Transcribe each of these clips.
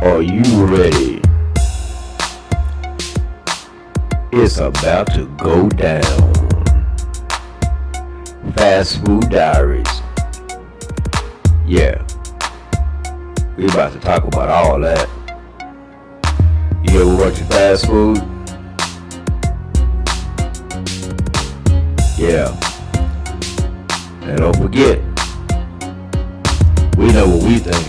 Are you ready? It's about to go down. Fast Food Diaries. Yeah, we about to talk about all that. You ever worked in fast food? Yeah. And don't forget, we know what we think.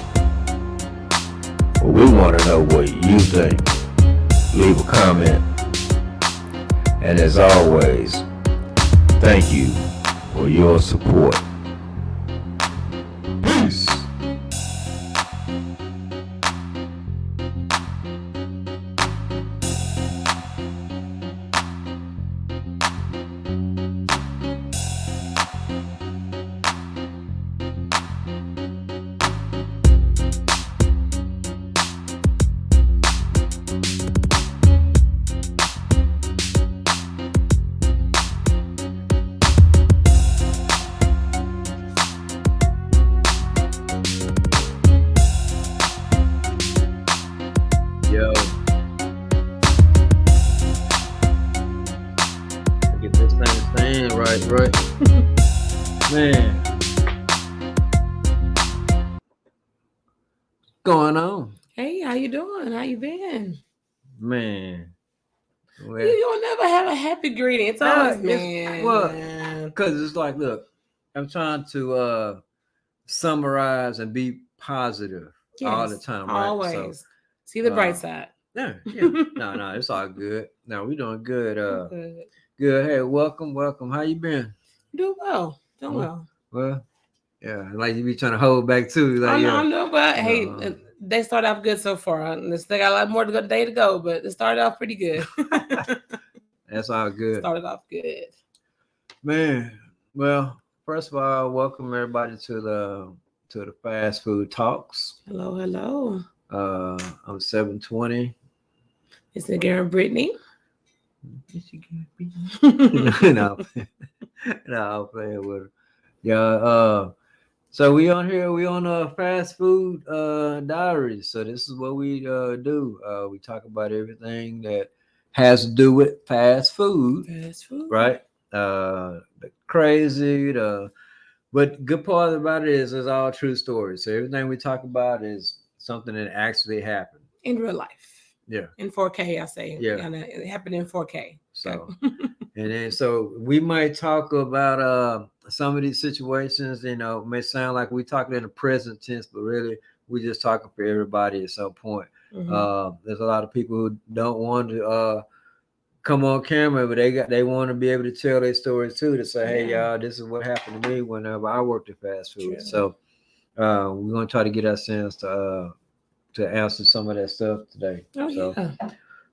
But we want to know what you think. Leave a comment. And as always, thank you for your support. Peace. Yo, get this thing staying right. Man, going on? Hey, how you doing? How you been? Man. Well, You don't never have a happy greeting. It's nah, always well, man. because it's like, look, I'm trying to summarize and be positive all the Yes, time, right? always. See the bright Uh, side. yeah. No, it's all good. No, we doing good. I'm good. Good. Hey, welcome. How you been? Doing well. Doing Hmm? well. Well, yeah, like you be trying to hold back too. Like, I yeah, know, but hey, no, they started off good so far. They got a lot more day to go, but it started off pretty good. that's all good, Started off good. man. Well, first of all, welcome everybody to the fast food talks. Hello, hello. I'm 720. It's the girl Brittany. no, no, I'm playing with her. Yeah. So we on here. We on fast food diaries. So this is what we do. We talk about everything that has to do with fast food, Fast food. right? The crazy, but good part about it is it's all true stories. So everything we talk about is something that actually happened. In real life. Yeah. In 4K, I say. Yeah. And it happened in 4K. So, and then so we might talk about some of these situations. May sound like we talking in the present tense, but really we just talking for everybody at some point. There's a lot of people who don't want to come on camera, but they want to be able to tell their stories too. To say, hey, y'all, this is what happened to me whenever I worked at fast food. True. So we're gonna try to get our sense to answer some of that stuff today. Oh, so,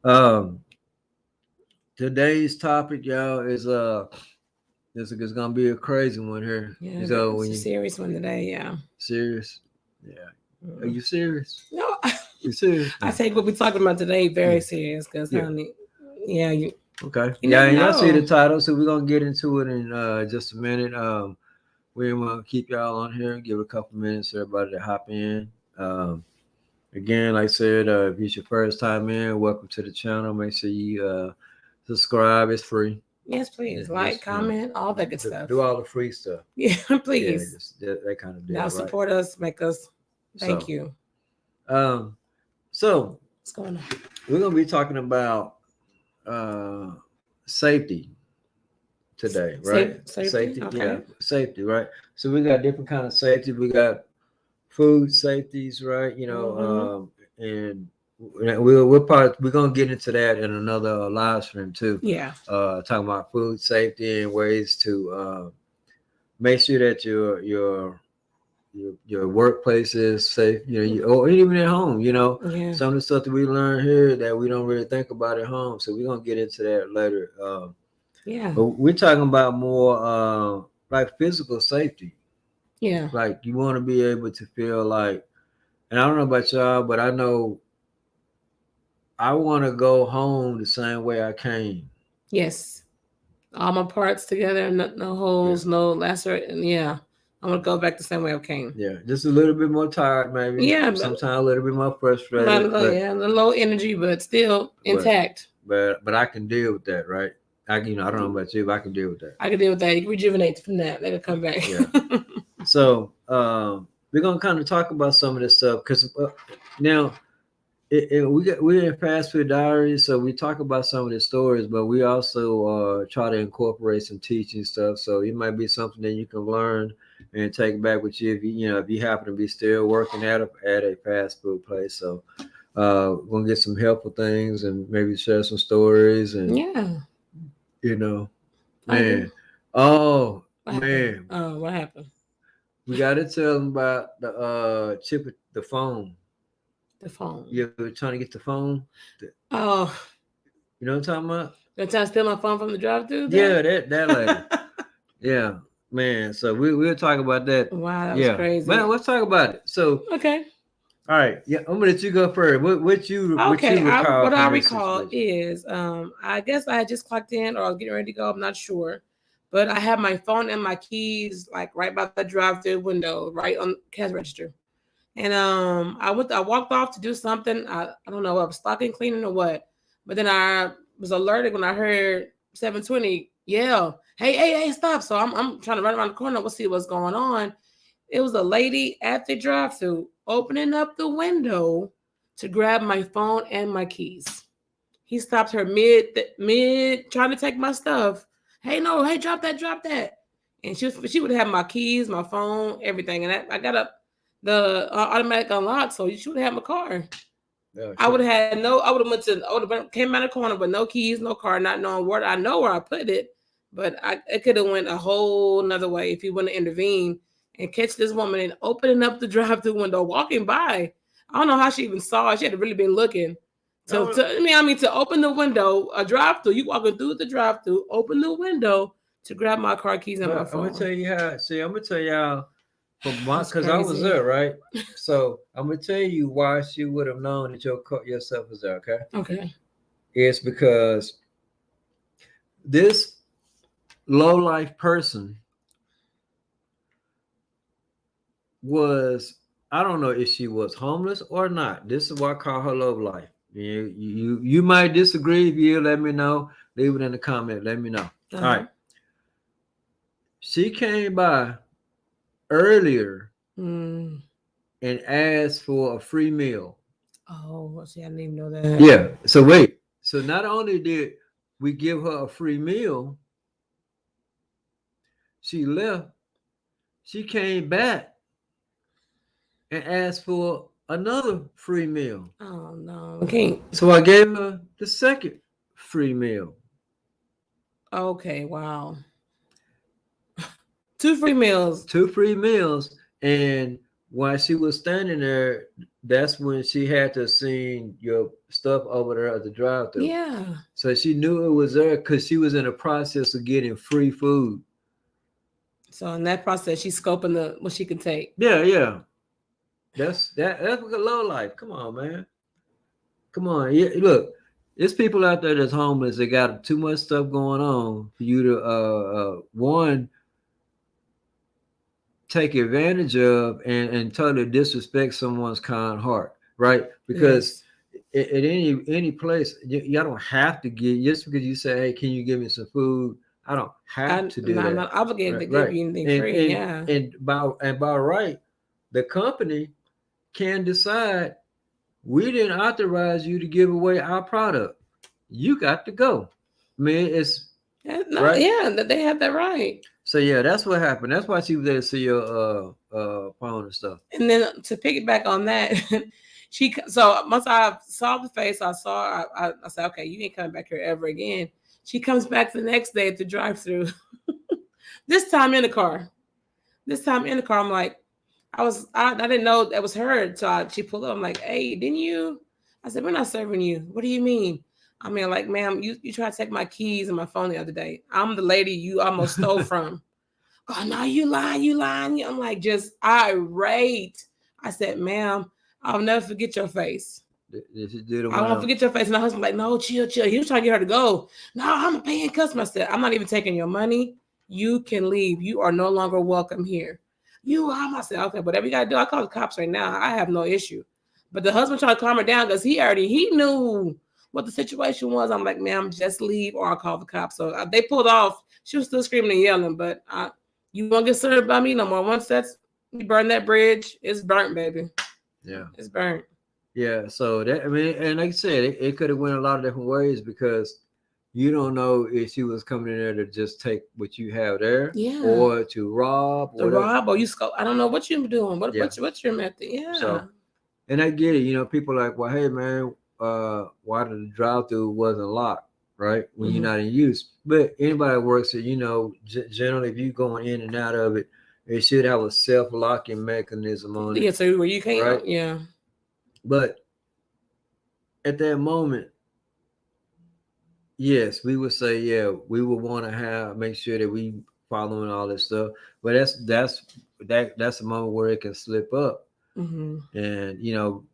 yeah. Today's topic, y'all, is this is gonna be a crazy one here. Yeah, So it's when a you serious one today. Yeah. serious, yeah, are you serious? No, You serious? I take what we're talking about today very Yeah. serious because, Yeah. honey, yeah, you. Okay. You Yeah, never and y'all see the know. title, so we're gonna get into it in just a minute. We're gonna keep y'all on here and give it a couple minutes for everybody to hop in. Again, like I said, if it's your first time in, welcome to the channel. Make sure you subscribe. It's free. Yes, please. Yeah, Like, just, comment, all that good stuff. do all the free stuff. Yeah, Yeah, please. just that kind of deal. Now Right? support us, make us. Thank So, you. So What's going on? we're gonna be talking about safety today, right? Safety. Okay. Yeah, safety, right? So we got different kind of safety. We got food safeties, right? And we're gonna get into that in another live stream too. Yeah. Talking about food safety and ways to make sure that your workplace is safe, or even at home, Yeah. some of the stuff that we learn here that we don't really think about at home. So we're gonna get into that later. Yeah. But we're talking about more like physical safety. Yeah. Like you want to be able to feel like, and I don't know about y'all, but I know I want to go home the same way I came. Yes. All my parts together, no holes, no lacerate, and yeah. I'm gonna go back the same way I came. Yeah, just a little bit more tired, maybe. Yeah, Sometimes a little bit more frustrated. yeah, the low energy, but still intact. But I can deal with that, right? I don't know about you, but I can deal with that. I can deal with that. You can rejuvenate from that. Let it come back. Yeah. So we're gonna kind of talk about some of this stuff because now we're in Fast Food Diaries, so we talk about some of the stories, but we also try to incorporate some teaching stuff. So it might be something that you can learn and take back with you if you happen to be still working at a fast food place. So we're gonna get some helpful things and maybe share some stories and man. Oh man. Oh, what happened? We gotta tell them about the chip, the phone. The phone. You were trying to get the phone. Oh, you know what I'm talking about? They're trying to steal my phone from the drive-thru. Yeah, that lady. Yeah, man. So we'll talk about that. Wow, that was crazy. Man, let's talk about it. So okay. All right. Yeah, I'm gonna let you go first. What you recall? What I recall is I guess I had just clocked in or I was getting ready to go. I'm not sure. But I had my phone and my keys like right by the drive-thru window, right on cash register. And I walked off to do something. I don't know, I was stocking cleaning or what. But then I was alerted when I heard 720 yell, hey, stop. So I'm trying to run around the corner, we'll see what's going on. It was a lady at the drive-thru opening up the window to grab my phone and my keys. He stopped her mid trying to take my stuff. Hey, drop that. And she would have my keys, my phone, everything. And I got up the automatic unlock, so she would have my car. Yeah, I would have came out of the corner with no keys, no car, not knowing where I put it, but it could have went a whole nother way if he wouldn't have intervened and catch this woman and opening up the drive-thru window, walking by. I don't know how she even saw it. She had to really been looking. To open the window, a drive-thru, you walking through the drive-thru, open the window to grab my car keys and my phone. I'm gonna tell you how. Because I was there, right? So I'm gonna tell you why she would have known that yourself was there. Okay. Okay. It's because this low-life person was, I don't know if she was homeless or not. This is why I call her low life. You might disagree. If you let me know, leave it in the comment. Let me know. Uh-huh. All right. She came by earlier and asked for a free meal. Oh, see, I didn't even know that. Yeah. So wait. So not only did we give her a free meal, she left. She came back and asked for another free meal. Oh no. Okay. So I gave her the second free meal. Okay, wow. 2 free meals. 2 free meals. And while she was standing there, that's when she had to see your stuff over there at the drive-thru. Yeah. So she knew it was there because she was in the process of getting free food. So in that process, she's scoping what she can take. Yeah. That's a low life. Come on, man. Come on. Yeah, look, there's people out there that's homeless. They got too much stuff going on for you to one, take advantage of and totally disrespect someone's kind heart, right? Because at any place, y'all don't have to give, just because you say, hey, can you give me some food? I don't have to do that. I'm not obligated to give you anything free. And by right, the company can decide, we didn't authorize you to give away our product. You got to go. I mean, it's right? Yeah, they have that right. So yeah, that's what happened. That's why she was there to see your phone and stuff. And then to piggyback on that, so once I saw the face, I said, okay, you ain't coming back here ever again. She comes back the next day at the drive-thru. This time in the car. I'm like, I didn't know that was her. So she pulled up. I'm like, hey, didn't you? I said, we're not serving you. What do you mean? I mean, like, ma'am, you tried to take my keys and my phone the other day. I'm the lady you almost stole from. Oh, no, you lying. I'm like, just irate. I said, ma'am, I'll never forget your face. I won't forget your face. And my husband like, no, chill. He was trying to get her to go. No, I'm a paying customer. I said, I'm not even taking your money. You can leave. You are no longer welcome here. I said, okay, whatever you gotta do, I call the cops right now. I have no issue. But the husband tried to calm her down because he knew what the situation was. I'm like, ma'am, just leave or I'll call the cops. So they pulled off. She was still screaming and yelling, but you won't get served by me no more. Once you burn that bridge, it's burnt, baby. Yeah, it's burnt. Yeah, so that, I mean, and like I said, it could have went a lot of different ways because you don't know if she was coming in there to just take what you have there, or to rob, or you scope. I don't know what you're doing. What's your method? Yeah. So, and I get it. You know, people are like, well, hey man, why the drive-through wasn't locked, right? When you're not in use. But anybody that works it, you know, generally if you going in and out of it, it should have a self-locking mechanism on it. Yeah, so where you can't. Right? Yeah. But at that moment, yes, we would say, yeah, we would want to make sure that we following all this stuff. But that's a moment where it can slip up. And you know,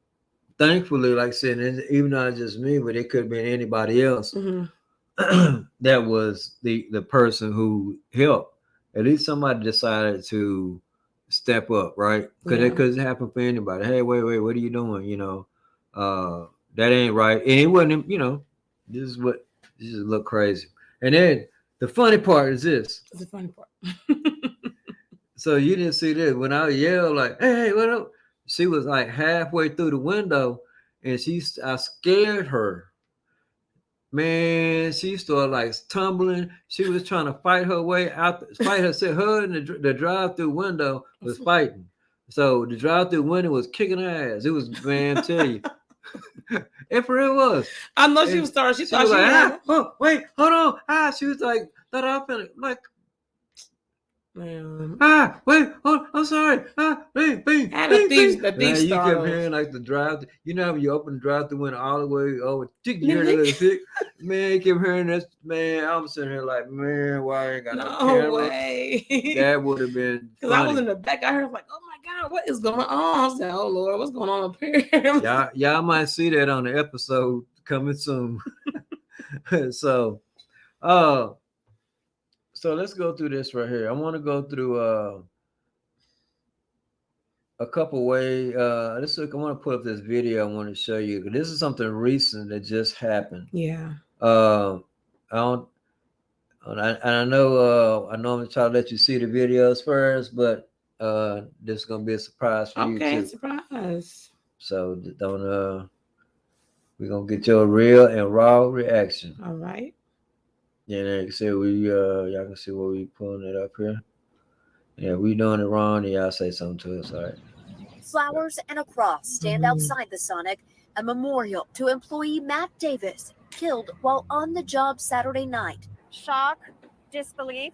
thankfully, like I said, even not just me, but it could have been anybody else that was the person who helped. At least somebody decided to step up, right? Because it could happen for anybody. Hey, wait, what are you doing? You know, that ain't right. And it wasn't, you know, this just look crazy. And then the funny part is this. It's the funny part. So you didn't see this. When I yelled like, hey, what up? She was like halfway through the window and I scared her. Man, she started like tumbling. She was trying to fight her way out, fight herself. Her and the drive-through window was fighting. So the drive-through window was kicking her ass. It was, man, tell you. It for real was. I know she was starting. She thought was she like, oh, wait, hold on. She was like, thought I finna, like, man. Wait, oh, I'm sorry. Bing. The thief You kept hearing like the drive. You know, when you open the drive-through window all the way over, you hear the little tick. Man, you kept hearing this. Man, I'm sitting here like, man, why I ain't got no camera? Way. That would have been because I was in the back. I heard like, oh my God, what is going on? I said, oh Lord, what's going on up here? y'all might see that on the episode coming soon. So let's go through this right here. I want to go through a couple ways. I want to put up this video I want to show you. This is something recent that just happened. Yeah. I know I normally try to let you see the videos first, but this is gonna be a surprise for you too. Okay, surprise. So don't we're gonna get your real and raw reaction. All right. Yeah, like I said, y'all can see what we pulling it up here. Yeah, we doing it wrong, and y'all say something to us, all right? Flowers and a cross stand outside the Sonic, a memorial to employee Matt Davis, killed while on the job Saturday night. Shock, disbelief,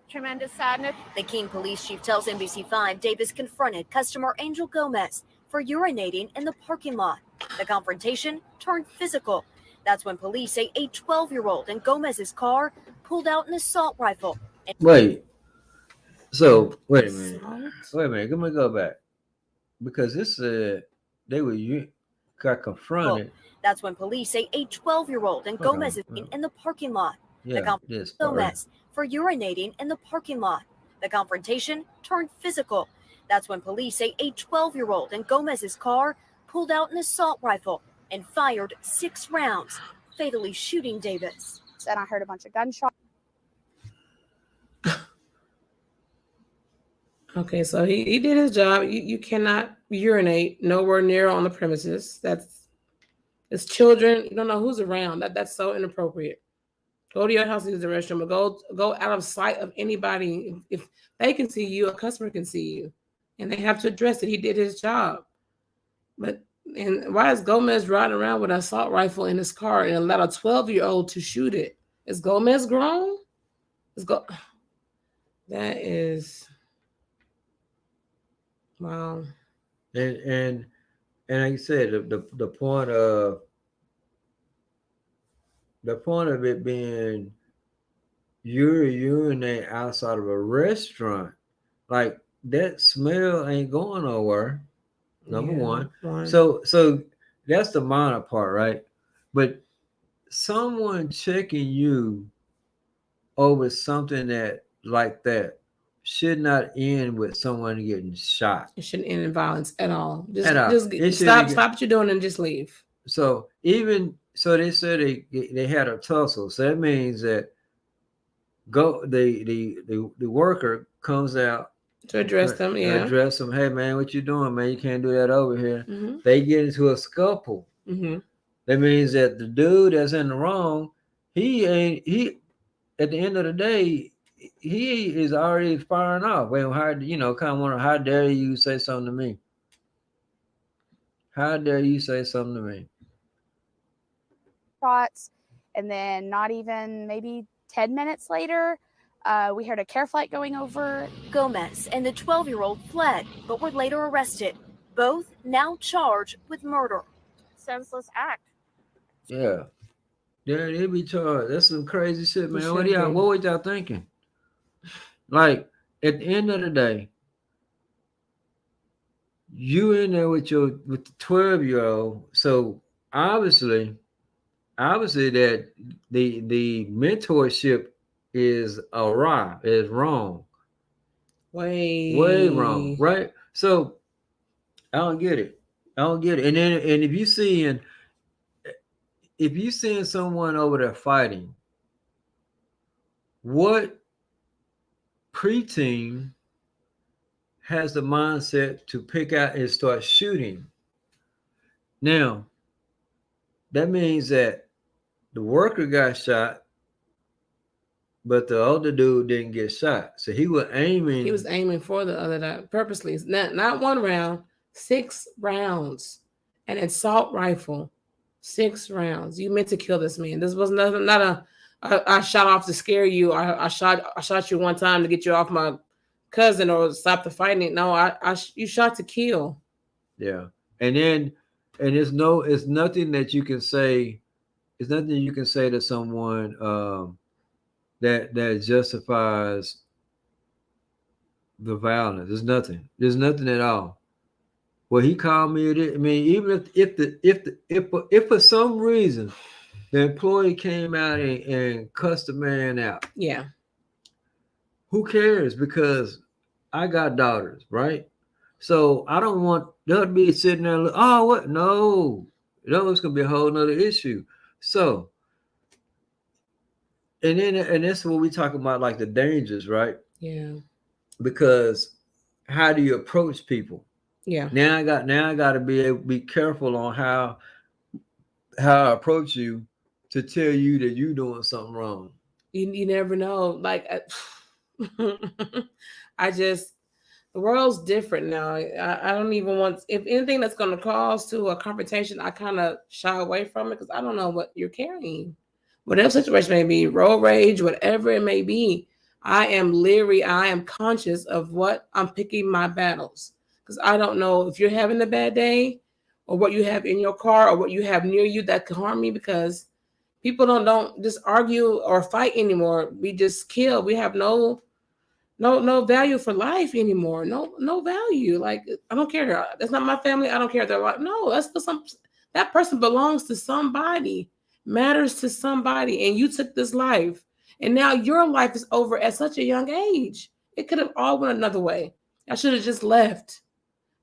tremendous sadness. The Keene police chief tells NBC5 Davis confronted customer Angel Gomez for urinating in the parking lot. The confrontation turned physical. That's when police say a 12-year-old in Gomez's car pulled out an assault rifle. Wait a minute. Let me go back. Because this got confronted. That's when police say a 12-year-old in Gomez's in the parking lot. Yeah, Gomez for urinating in the parking lot. The confrontation turned physical. That's when police say a 12-year-old in Gomez's car pulled out an assault rifle and fired 6 rounds, fatally shooting Davis. And I heard a bunch of gunshots. Okay, so he did his job. You cannot urinate nowhere near on the premises. It's children. You don't know who's around. That's so inappropriate. Go to your house and use the restroom, or go out of sight of anybody. If they can see you, a customer can see you, and they have to address it. He did his job. And why is Gomez riding around with an assault rifle in his car and allowed a 12-year-old to shoot it? Is Gomez grown? That is wow. And like you said, the point of it being you're urinating outside of a restaurant, like that smell ain't going nowhere. Number one. So that's the minor part, right? But someone checking you over something that should not end with someone getting shot. It shouldn't end in violence at all. Just At all. just It stop shouldn't what you're doing and just leave. So even so, they said they had a tussle. So that means that the worker comes out To address them, yeah. address them. Hey man, what you doing, man? You can't do that over here. Mm-hmm. They get into a scuffle. Mm-hmm. That means that the dude that's in the wrong, he at the end of the day, he is already firing off. Well, how kind of wonder, how dare you say something to me? How dare you say something to me? shots, and then not even maybe 10 minutes later, we heard a care flight going over. Gomez and the 12-year-old fled, but were later arrested. Both now charged with murder. Senseless act. Yeah, they be charged. That's some crazy shit, man. It What should be. what were y'all thinking? Like at the end of the day, you in there with the 12-year-old. So obviously that the mentorship is awry, is wrong. Way wrong, right? So I don't get it. And then if you seeing someone over there fighting, what preteen has the mindset to pick out and start shooting? Now, that means that the worker got shot, but the other dude didn't get shot. So he was aiming. He was aiming for the other guy purposely. Not one round, 6 rounds. An assault rifle, 6 rounds. You meant to kill this man. This was not I shot off to scare you. I shot you one time to get you off my cousin or stop the fighting. No, you shot to kill. Yeah, and it's nothing that you can say. It's nothing you can say to someone that justifies the violence. There's nothing at all. Well, he called me. I mean, even if for some reason the employee came out and cussed the man out, yeah, who cares? Because I got daughters, right? So I don't want them to be sitting there. Oh, what? No, it's gonna be a whole nother issue. So, and that's what we talk about, like the dangers, right? Yeah. Because how do you approach people? Yeah. Now I got to be careful on how I approach you to tell you that you're doing something wrong. You never know. Like the world's different now. I don't even want, if anything that's going to cause to a confrontation, I kind of shy away from it because I don't know what you're carrying. Whatever situation may be, road rage, whatever it may be, I am leery. I am conscious of what I'm picking my battles because I don't know if you're having a bad day or what you have in your car or what you have near you that could harm me, because people don't just argue or fight anymore. We just kill. We have no value for life anymore. No value. Like, I don't care. That's not my family. I don't care. They're like, no, that person belongs to somebody, matters to somebody. And you took this life and now your life is over at such a young age. It could have all went another way. I should have just left.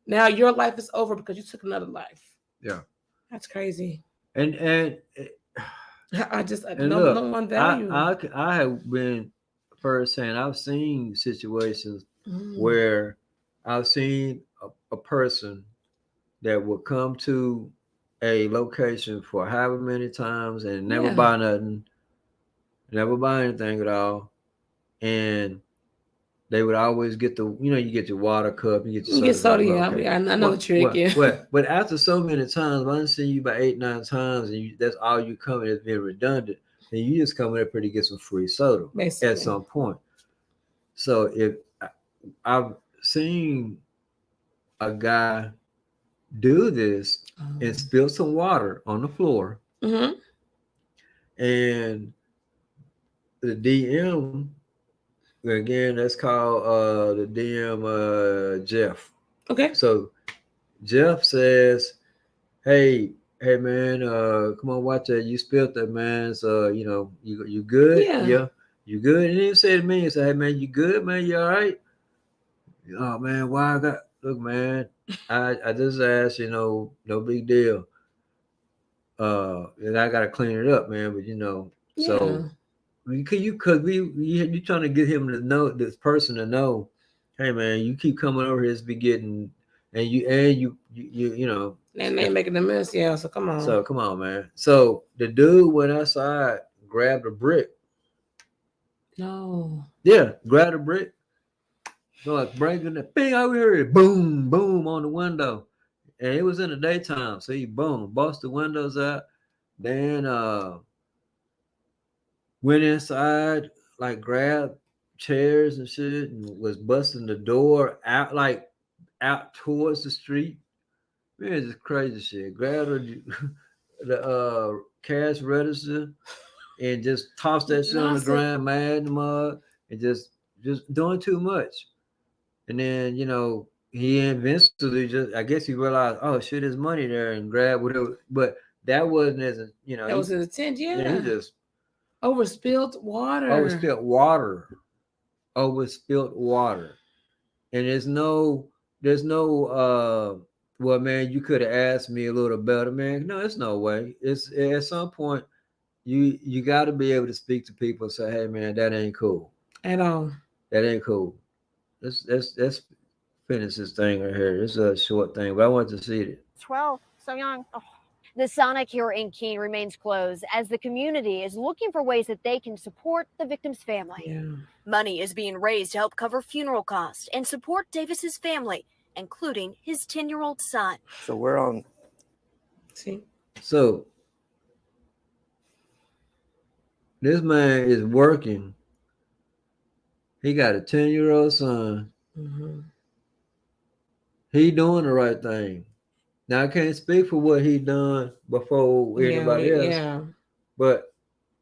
Now your life is over because you took another life. Yeah. That's crazy. And I don't want value. I have been firsthand. I've seen situations where I've seen a person that will come to a location for however many times and never buy nothing, never buy anything at all, and they would always get you get your water cup, you get soda. Okay. I know the trick. But after so many times, I've seen you about 8-9 times, and that's all you coming is being redundant. And you just come in there to get some free soda basically at some point. So if I've seen a guy do this and spill some water on the floor, and the DM, again, that's called the DM Jeff. Okay. So Jeff says, Hey man, come on, watch that. You spilled that, man. So you good? Yeah. You good? And he said to me, he said, Hey man, you good, man? You all right? Oh man, why I got look, man. I just asked, no big deal. And I gotta clean it up, man. But so you trying to get him to know, this person to know, hey man, you keep coming over here, it's be getting, and you and they making a mess, yeah. So come on. So come on, man. So the dude went outside, grabbed a brick. No. Yeah, grabbed a brick. So like breaking the bang over here, boom, boom on the window. And it was in the daytime. So he boom, bust the windows out. Then went inside, like grabbed chairs and shit, and was busting the door out, like out towards the street. Man, it's just crazy shit. Grabbed the cash register and just tossed that shit on the ground, mad in the mud, and just doing too much. And then he eventually just, I guess he realized, oh shit, there's money there, and grabbed whatever. But that wasn't as that was his intent. Yeah, he just overspilled water. Overspilled water. And there's no well, man, you could have asked me a little better, man. No, it's no way. It's at some point you got to be able to speak to people and say, hey man, that ain't cool at all. That ain't cool. Let's finish this thing right here. It's a short thing, but I want to see it. 12, so young. Oh. The Sonic here in Keene remains closed as the community is looking for ways that they can support the victim's family. Yeah. Money is being raised to help cover funeral costs and support Davis's family, including his 10-year-old son. So we're on. See? So this man is working. He got a 10-year-old son. Mm-hmm. He doing the right thing. Now I can't speak for what he done before anybody else. Yeah. But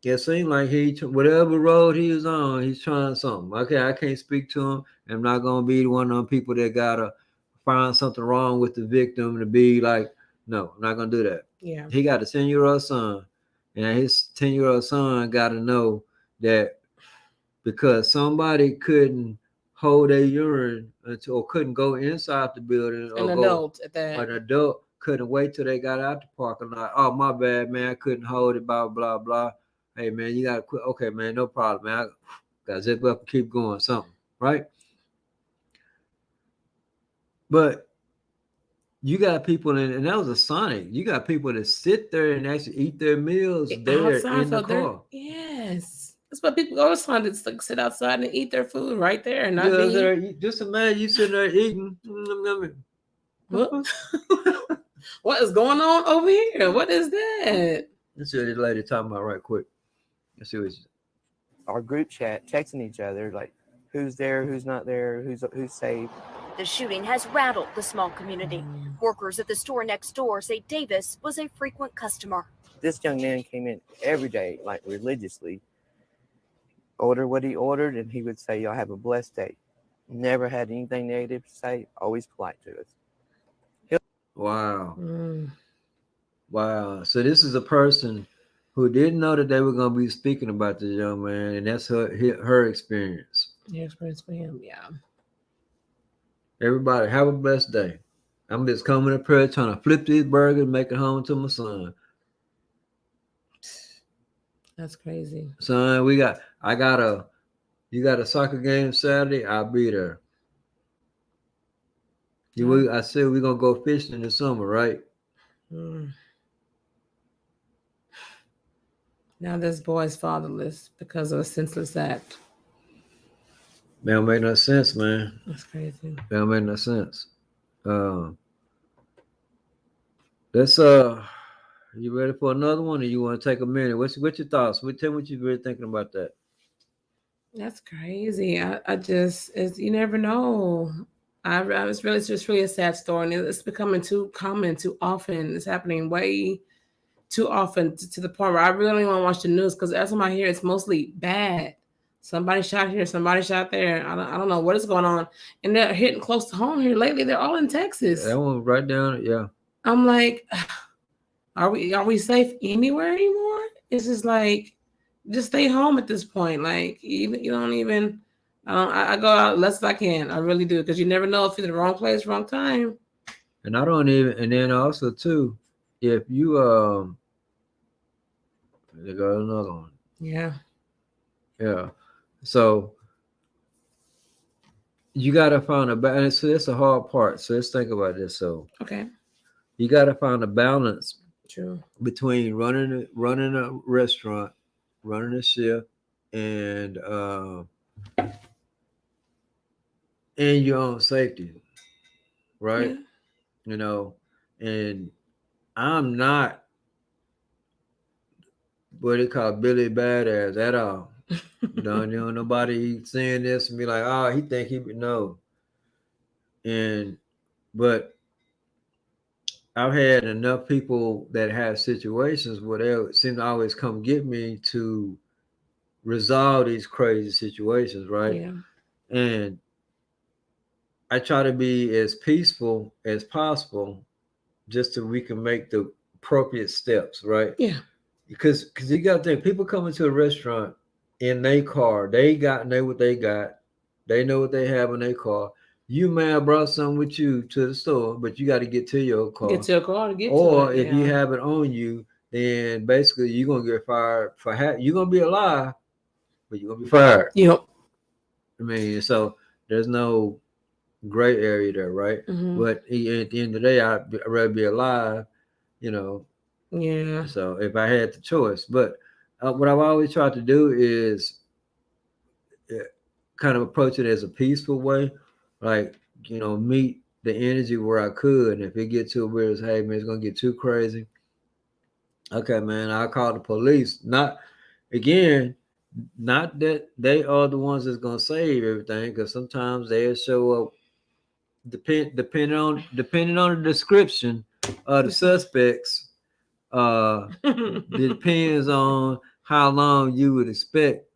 it seemed like whatever road he was on, he's trying something. Okay, I can't speak to him. I'm not gonna be one of them people that gotta find something wrong with the victim to be like, no, I'm not gonna do that. Yeah. He got a 10-year-old son, and his 10-year-old son gotta know that because somebody couldn't hold their urine or couldn't go inside the building. An adult couldn't wait till they got out the parking lot. Oh, my bad, man. I couldn't hold it, blah, blah, blah. Hey, man, you got to quit. Okay, man, no problem, man. I got to zip up and keep going, something, right? But you got people, and that was a Sonic. You got people that sit there and actually eat their meals there in the car. Yes. That's what people go to like sit outside and eat their food right there. And just imagine you sitting there eating. What? What is going on over here? What is that? Let's see what this lady talking about right quick. Let's see what our group chat, texting each other, like who's there, who's not there, who's safe. The shooting has rattled the small community. Workers at the store next door say Davis was a frequent customer. This young man came in every day, like religiously, order what he ordered, and he would say, y'all have a blessed day. Never had anything negative to say, always polite to us. Wow. Wow. So this is a person who didn't know that they were going to be speaking about this young man, and that's her experience. The experience for him, yeah. Everybody, have a blessed day. I'm just coming up here trying to flip these burgers and make it home to my son. That's crazy. Son, you got a soccer game Saturday, I'll be there. I said we're gonna go fishing in the summer, right? Now this boy's fatherless because of a senseless act. That don't make no sense, man. That's crazy. That don't make no sense. Let's you ready for another one, or you want to take a minute? What's your thoughts? Tell me what you're really thinking about that. That's crazy. I just, you never know. It's really a sad story, and it's becoming too common, too often. It's happening way too often to the point where I really don't want to watch the news because every time I hear it's mostly bad. Somebody shot here, somebody shot there. I don't know what is going on, and they're hitting close to home here lately. They're all in Texas. That one right down, yeah. I'm like, are we safe anywhere anymore? It's just like, just stay home at this point. Like you don't even I go out less as I can. I really do, because you never know if you're in the wrong place, wrong time. And I don't even. And then also too, if you there goes another one. Yeah. Yeah. So you gotta find a balance. So that's the hard part. So let's think about this. So Okay. you gotta find a balance True. between running a restaurant, running a shift, and your own safety, right? Yeah. You know, and I'm not what they call Billy Badass at all. Nobody saying this and be like, oh, he think he would know. And but I've had enough people that have situations where they seem to always come get me to resolve these crazy situations, right? Yeah. And I try to be as peaceful as possible just so we can make the appropriate steps, right? Yeah. Because you got to think, people come into a restaurant in their car, they know what they got, they know what they have in their car. You may have brought something with you to the store, but you got to get to your car. Get to your car to get or to it. if you have it on you, then basically you're gonna get fired for you're gonna be alive, but you're gonna be fired. Yep. I mean, so there's no gray area there, right? Mm-hmm. But at the end of the day, I'd rather be alive, you know. Yeah. So if I had the choice, but what I've always tried to do is kind of approach it as a peaceful way, like, meet the energy where I could. And if it gets to where it's, hey man, it's gonna get too crazy, okay man, I'll call the police. Not that they are the ones that's gonna save everything, because sometimes they'll show up depending on the description of the suspects. It depends on how long you would expect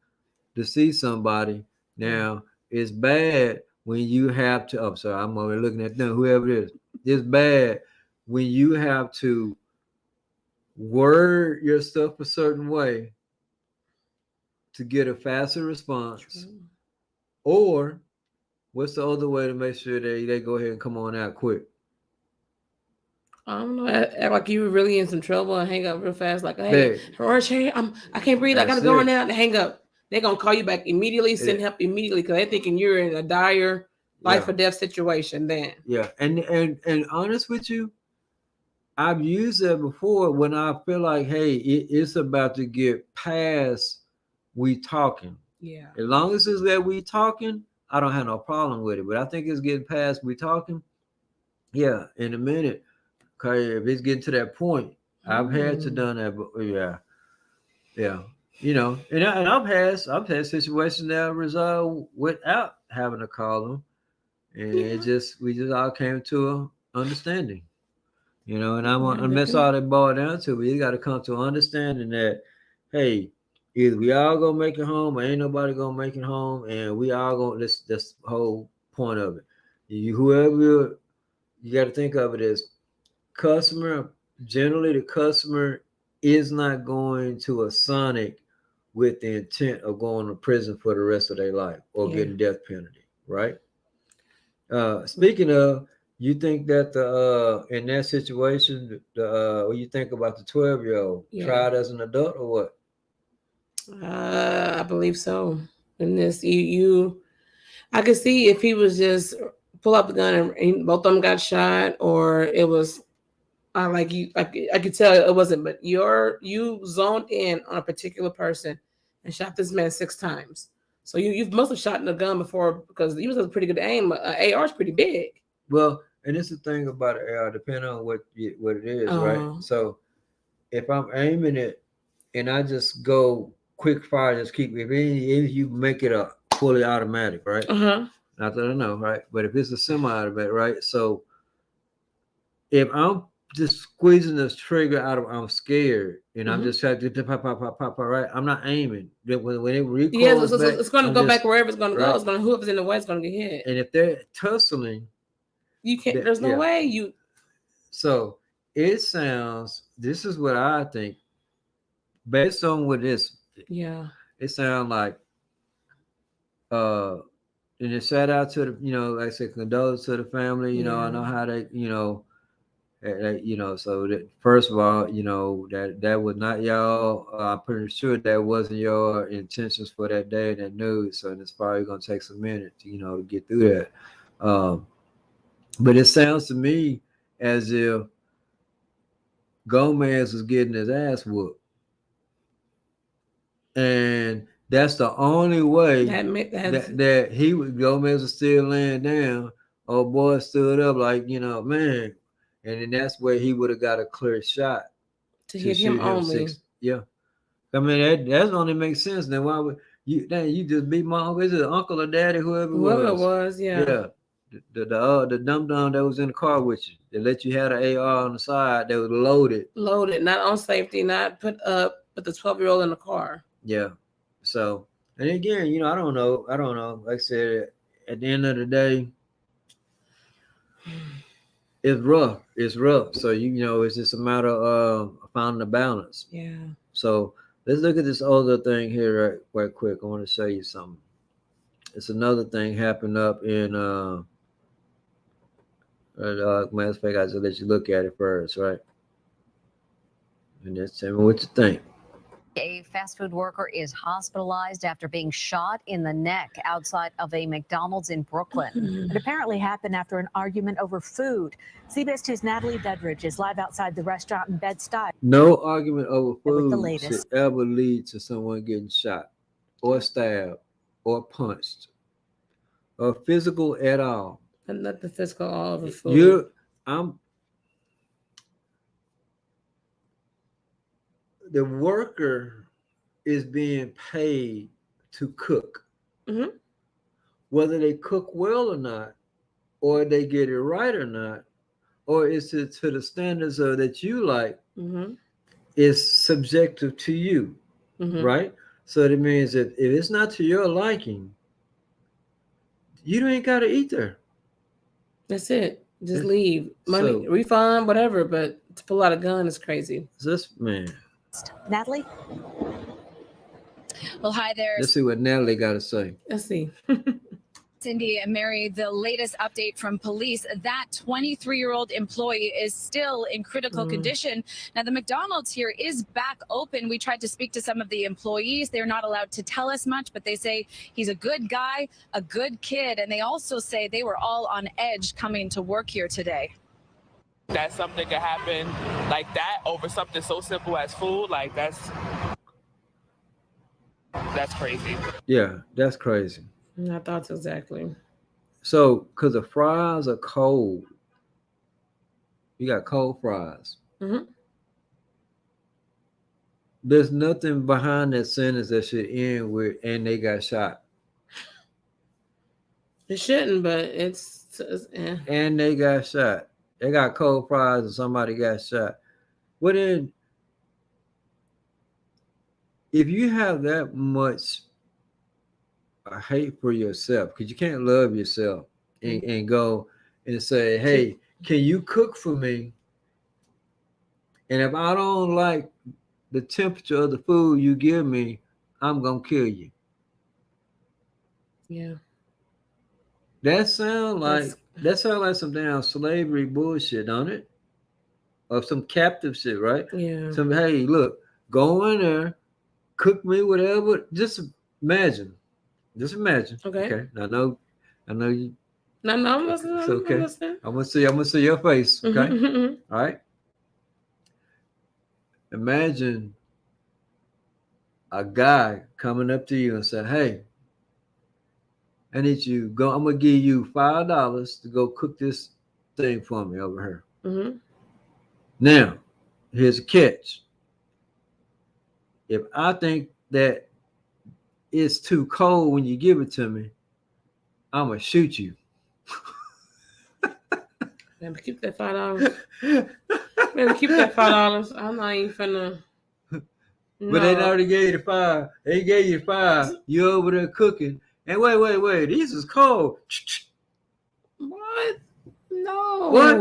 to see somebody. Now, it's bad when you have to. I'm sorry, I'm already looking at them. Whoever it is, it's bad when you have to word your stuff a certain way to get a faster response. True. Or what's the other way to make sure they go ahead and come on out quick? I don't know. Act like you were really in some trouble and hang up real fast. Like, hey, I can't breathe. I gotta go now and hang up. They're gonna call you back immediately, send help immediately, because they're thinking you're in a dire life or death situation. Then, yeah, and honest with you, I've used that before when I feel like, hey, it's about to get past we talking. Yeah. As long as it's that we talking, I don't have no problem with it. But I think it's getting past we talking. Yeah, in a minute. Okay, if it's getting to that point, I've had to done that. But yeah. And I've had situations that resolved without having to call them, and we just all came to an understanding. And that's all that boiled down to. We got to come to understanding that, hey, either we all gonna make it home, or ain't nobody gonna make it home, and we all gonna. That's the whole point of it. You got to think of it as customer. Generally, the customer is not going to a Sonic with the intent of going to prison for the rest of their life or getting death penalty, right? Speaking of, you think that in that situation, what you think about the 12-year-old tried as an adult or what? I believe so. In this, I could see if he was just pull up the gun and both of them got shot, or it was I could tell it wasn't. But you zoned in on a particular person and shot this man 6 times. So you've mostly shot in a gun before, because you was a pretty good aim. AR is pretty big. Well, and it's the thing about an AR, depending on what it is, right? So if I'm aiming it and I just go quick fire, just keep if you make it a fully automatic, right? Not that I know, right? But if it's a semi-automatic, right? So if I'm just squeezing this trigger out of, I'm scared, and I'm just trying to pop, right? I'm not aiming. When it recoils, it's going to go back wherever it's going to go. It's going to, whoever's in the way is going to get hit. And if they're tussling, you can't. There's no way you. So it sounds. This is what I think. Based on what this, it sounds like and it shout out to the, like I said, condolence to the family. I know Yeah. how they, so that first of all, that was not y'all. I'm pretty sure that wasn't your intentions for that day and that news. So it's probably gonna take some minutes, to get through that. But it sounds to me as if Gomez was getting his ass whooped, and that's the only way that he would. Gomez was still laying down. Old boy stood up like, man. And then that's where he would have got a clear shot to hit him only. Yeah, I mean that only makes sense. Then why would you? Then you just beat my uncle? Is it uncle or daddy? Whoever it was, yeah. Yeah, the dum dum that was in the car with you. They let you have an AR on the side that was loaded, not on safety, not put up, but the 12-year-old in the car. Yeah. So, and again, I don't know. Like I said, at the end of the day, it's rough. So it's just a matter of finding a balance. Yeah. So let's look at this other thing here right quick. I want to show you something. It's another thing happened up in matter of fact, I just let you look at it first, right? And just tell me what you think. A fast food worker is hospitalized after being shot in the neck outside of a McDonald's in Brooklyn. It apparently happened after an argument over food. CBS 2's Natalie Bedridge is live outside the restaurant in Bed-Stuy. No argument over With the food latest. should ever lead to someone getting shot or stabbed or punched or physical at all. And not the physical all over food. The worker is being paid to cook. Mm-hmm. Whether they cook well or not, or they get it right or not, or it's to the standards that you like, mm-hmm. is subjective to you, mm-hmm. right? So that means that if it's not to your liking, you ain't got to eat there. That's it. Just leave. Money, refund, whatever, but to pull out a gun is crazy. This man. Natalie? Well, hi there. Let's see what Natalie got to say. Let's see. Cindy and Mary, the latest update from police, that 23-year-old employee is still in critical condition. Now, the McDonald's here is back open. We tried to speak to some of the employees. They're not allowed to tell us much, but they say he's a good guy, a good kid. And they also say they were all on edge coming to work here today. That something could happen like that over something so simple as food, like that's crazy. Yeah, that's crazy. I thought so, exactly. So, because the fries are cold, you got cold fries. Mm-hmm. There's nothing behind that sentence that should end with "and they got shot." It shouldn't, but it's And they got shot. They got cold fries and somebody got shot. Well, then, if you have that much hate for yourself, because you can't love yourself and go and say, hey, can you cook for me? And if I don't like the temperature of the food you give me, I'm going to kill you. Yeah. That sounds like some damn slavery bullshit, don't it? Or some captive shit, right? Yeah. Some, hey, look, go in there, cook me whatever. Just imagine. Okay. I know you. No, I'm listening. It's okay. I'm listening. I'm gonna see your face. Okay. Mm-hmm. All right. Imagine a guy coming up to you and say, hey, I need you go. I'm gonna give you $5 to go cook this thing for me over here. Mm-hmm. Now, here's a catch. If I think that it's too cold when you give it to me, I'm gonna shoot you. Man, keep that $5. Man, keep that $5. I'm not even finna. No. But they already gave you $5. They gave you $5. You over there cooking. And wait. This is cold. What? No. What?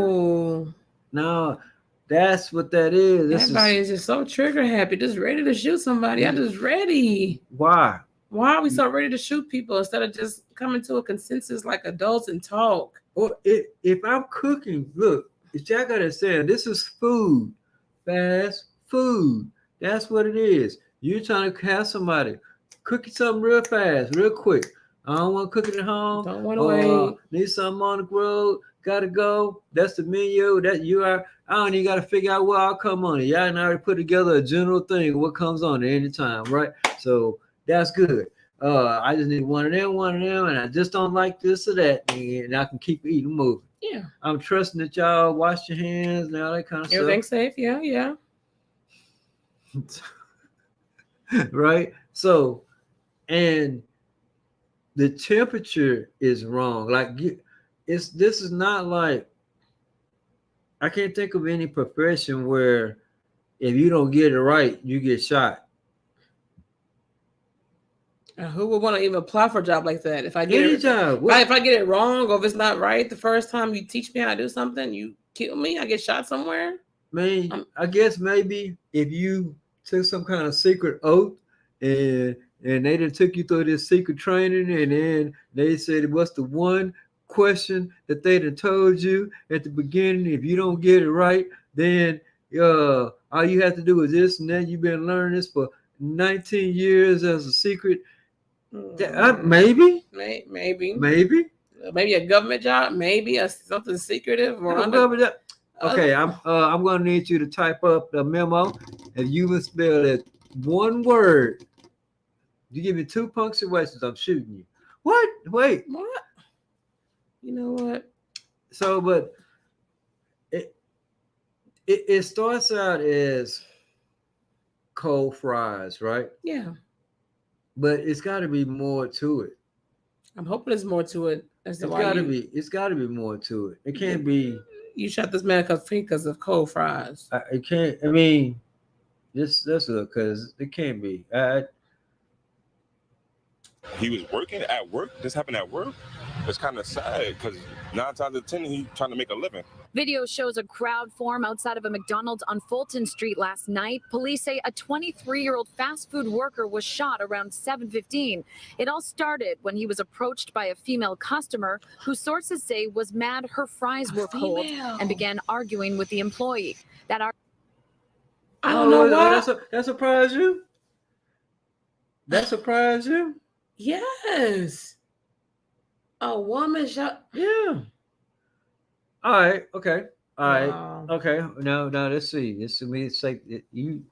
No, that's what that is. Everybody is just so trigger happy, just ready to shoot somebody. I'm just ready. Why? Why are we so ready to shoot people instead of just coming to a consensus like adults and talk? Or if I'm cooking, look, if y'all gotta understand, this is food, fast food. That's what it is. You're trying to have somebody cooking something real fast, real quick. I don't want to cook it at home. Don't want to wait. Need something on the road. Gotta go. That's the menu. That you are. I don't even gotta figure out what I'll come on it. Y'all can already put together a general thing of what comes on at any time, right? So that's good. I just need one of them, and I just don't like this or that, and I can keep eating moving. Yeah. I'm trusting that y'all wash your hands and all that kind of Everything's safe. Yeah. stuff. Right? So, and the temperature is wrong. Like this is not like, I can't think of any profession where if you don't get it right, you get shot. Who would want to even apply for a job like that? If I get Any it, job. if I get it wrong, or if it's not right the first time you teach me how to do something, you kill me, I get shot somewhere. I guess maybe if you took some kind of secret oath and they done took you through this secret training, and then they said what's the one question that they done told you at the beginning, if you don't get it right, then all you have to do is this, and then you've been learning this for 19 years as a secret. Maybe a government job, maybe something secretive or Okay, I'm gonna need you to type up the memo. If you would spell it one word, you give me 2 punctuations, I'm shooting you. What? Wait. What? You know what? So, but it starts out as cold fries, right? Yeah. But it's got to be more to it. I'm hoping there's more to it. It's got to be more to it. It can't be. You shot this man because of cold fries. It can't. I mean, that's because it can't be. He was working at work. This happened at work. It's kind of sad because 9 times out of 10 he's trying to make a living. Video shows a crowd form outside of a McDonald's on Fulton Street last night. Police say a 23-year-old fast food worker was shot around 7:15. It all started when he was approached by a female customer who sources say was mad her fries were cold and began arguing with the employee. I don't know why. That surprised you? That surprised you? Yes. A woman shot. Yeah. All right. Okay. All right. Wow. Okay. Now let's see. This to me, it's like you.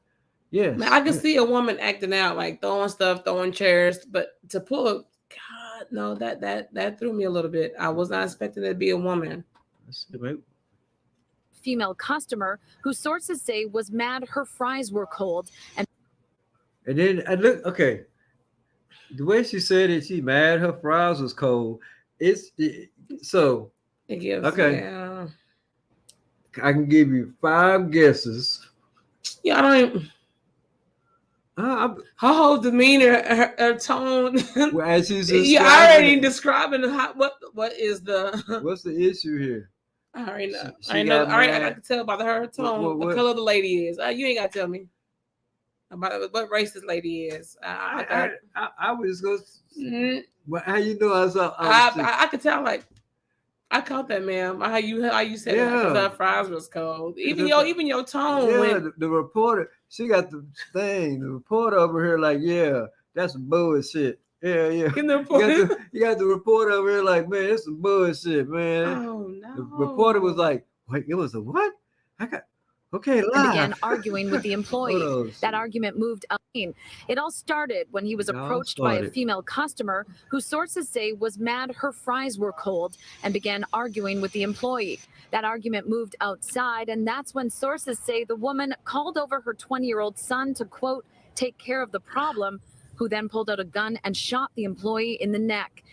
Yeah. I can see a woman acting out, like throwing stuff, throwing chairs, but to pull a God, no, that threw me a little bit. I was not expecting it to be a woman. Female customer who sources say was mad her fries were cold and then I look. Okay. The way she said it, she mad her fries was cold. So it gives, okay. Yeah. I can give you 5 guesses. Yeah, I don't even. Her whole demeanor, her tone. Well, as she's you already describing what is the. What's the issue here? I already know. I know. All right, I can tell by her tone what color the lady is. You ain't got to tell me about what race this lady is. I was going. Well, how you know I could tell. Like I caught that, ma'am. How you said that fries was cold. Even your tone. Yeah, the reporter. She got the thing. The reporter over here, like, yeah, that's some bullshit. Yeah. You got the reporter over here, like, man, that's some bullshit, man. Oh no. The reporter was like, wait, it was a what? Okay, and began arguing with the employee. That argument moved up. It all started when he was approached by a female customer who sources say was mad her fries were cold and began arguing with the employee. That argument moved outside, and that's when sources say the woman called over her 20-year-old son to, quote, take care of the problem, who then pulled out a gun and shot the employee in the neck.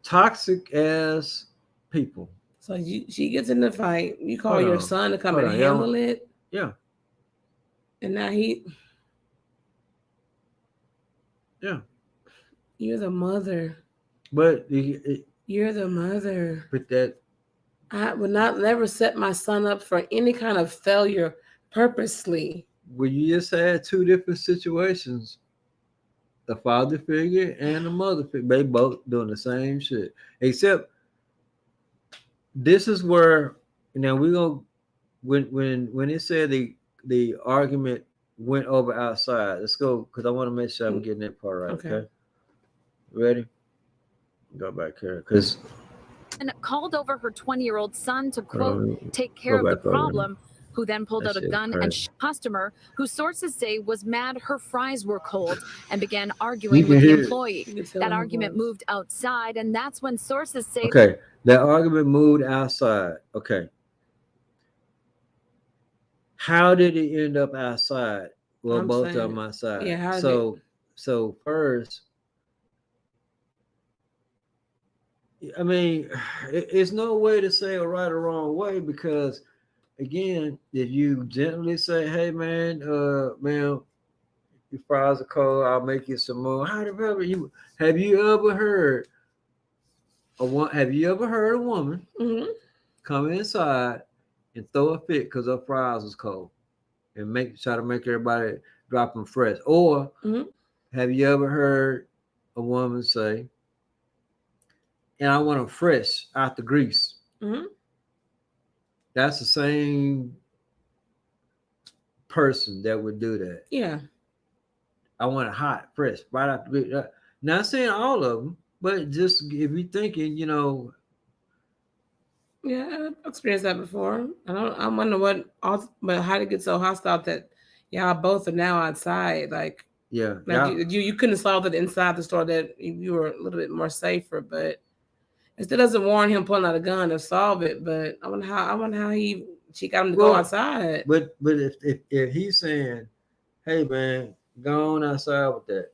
Toxic as people. So she gets in the fight. You call your son to come and handle it. Yeah. And now Yeah. You're the mother. But you're the mother. But that. I would not never set my son up for any kind of failure purposely. when you just had two different situations, the father figure and the mother figure, they both doing the same shit. Except this is where now we go when it said the argument went over outside. Let's go because I want to make sure I'm getting that part right. Okay. Ready? Go back here because. And called over her 20-year-old son to quote take care of the problem. Who then pulled out a gun and shot a customer who sources say was mad her fries were cold and began arguing with the employee. That argument moved outside, and that's when sources say that argument moved outside. Okay. How did it end up outside? Well, both of them outside. Yeah, so first, I mean, it's no way to say a right or wrong way because again, if you gently say, "Hey, man, your fries are cold. I'll make you some more." Have you ever heard a woman come inside and throw a fit because her fries was cold and try to make everybody drop them fresh? Or have you ever heard a woman say, "And I want them fresh out the grease"? That's the same person that would do that. Yeah. I want it hot, fresh, right out the grease. Not saying all of them, but just if you're thinking, Yeah, I've experienced that before. I wonder how to get so hostile that y'all both are now outside. Like you couldn't solve it inside the store that you were a little bit more safer, but it still doesn't warrant him pulling out a gun to solve it. But I wonder how she got him to go outside. But if he's saying, "Hey man, go on outside with that,"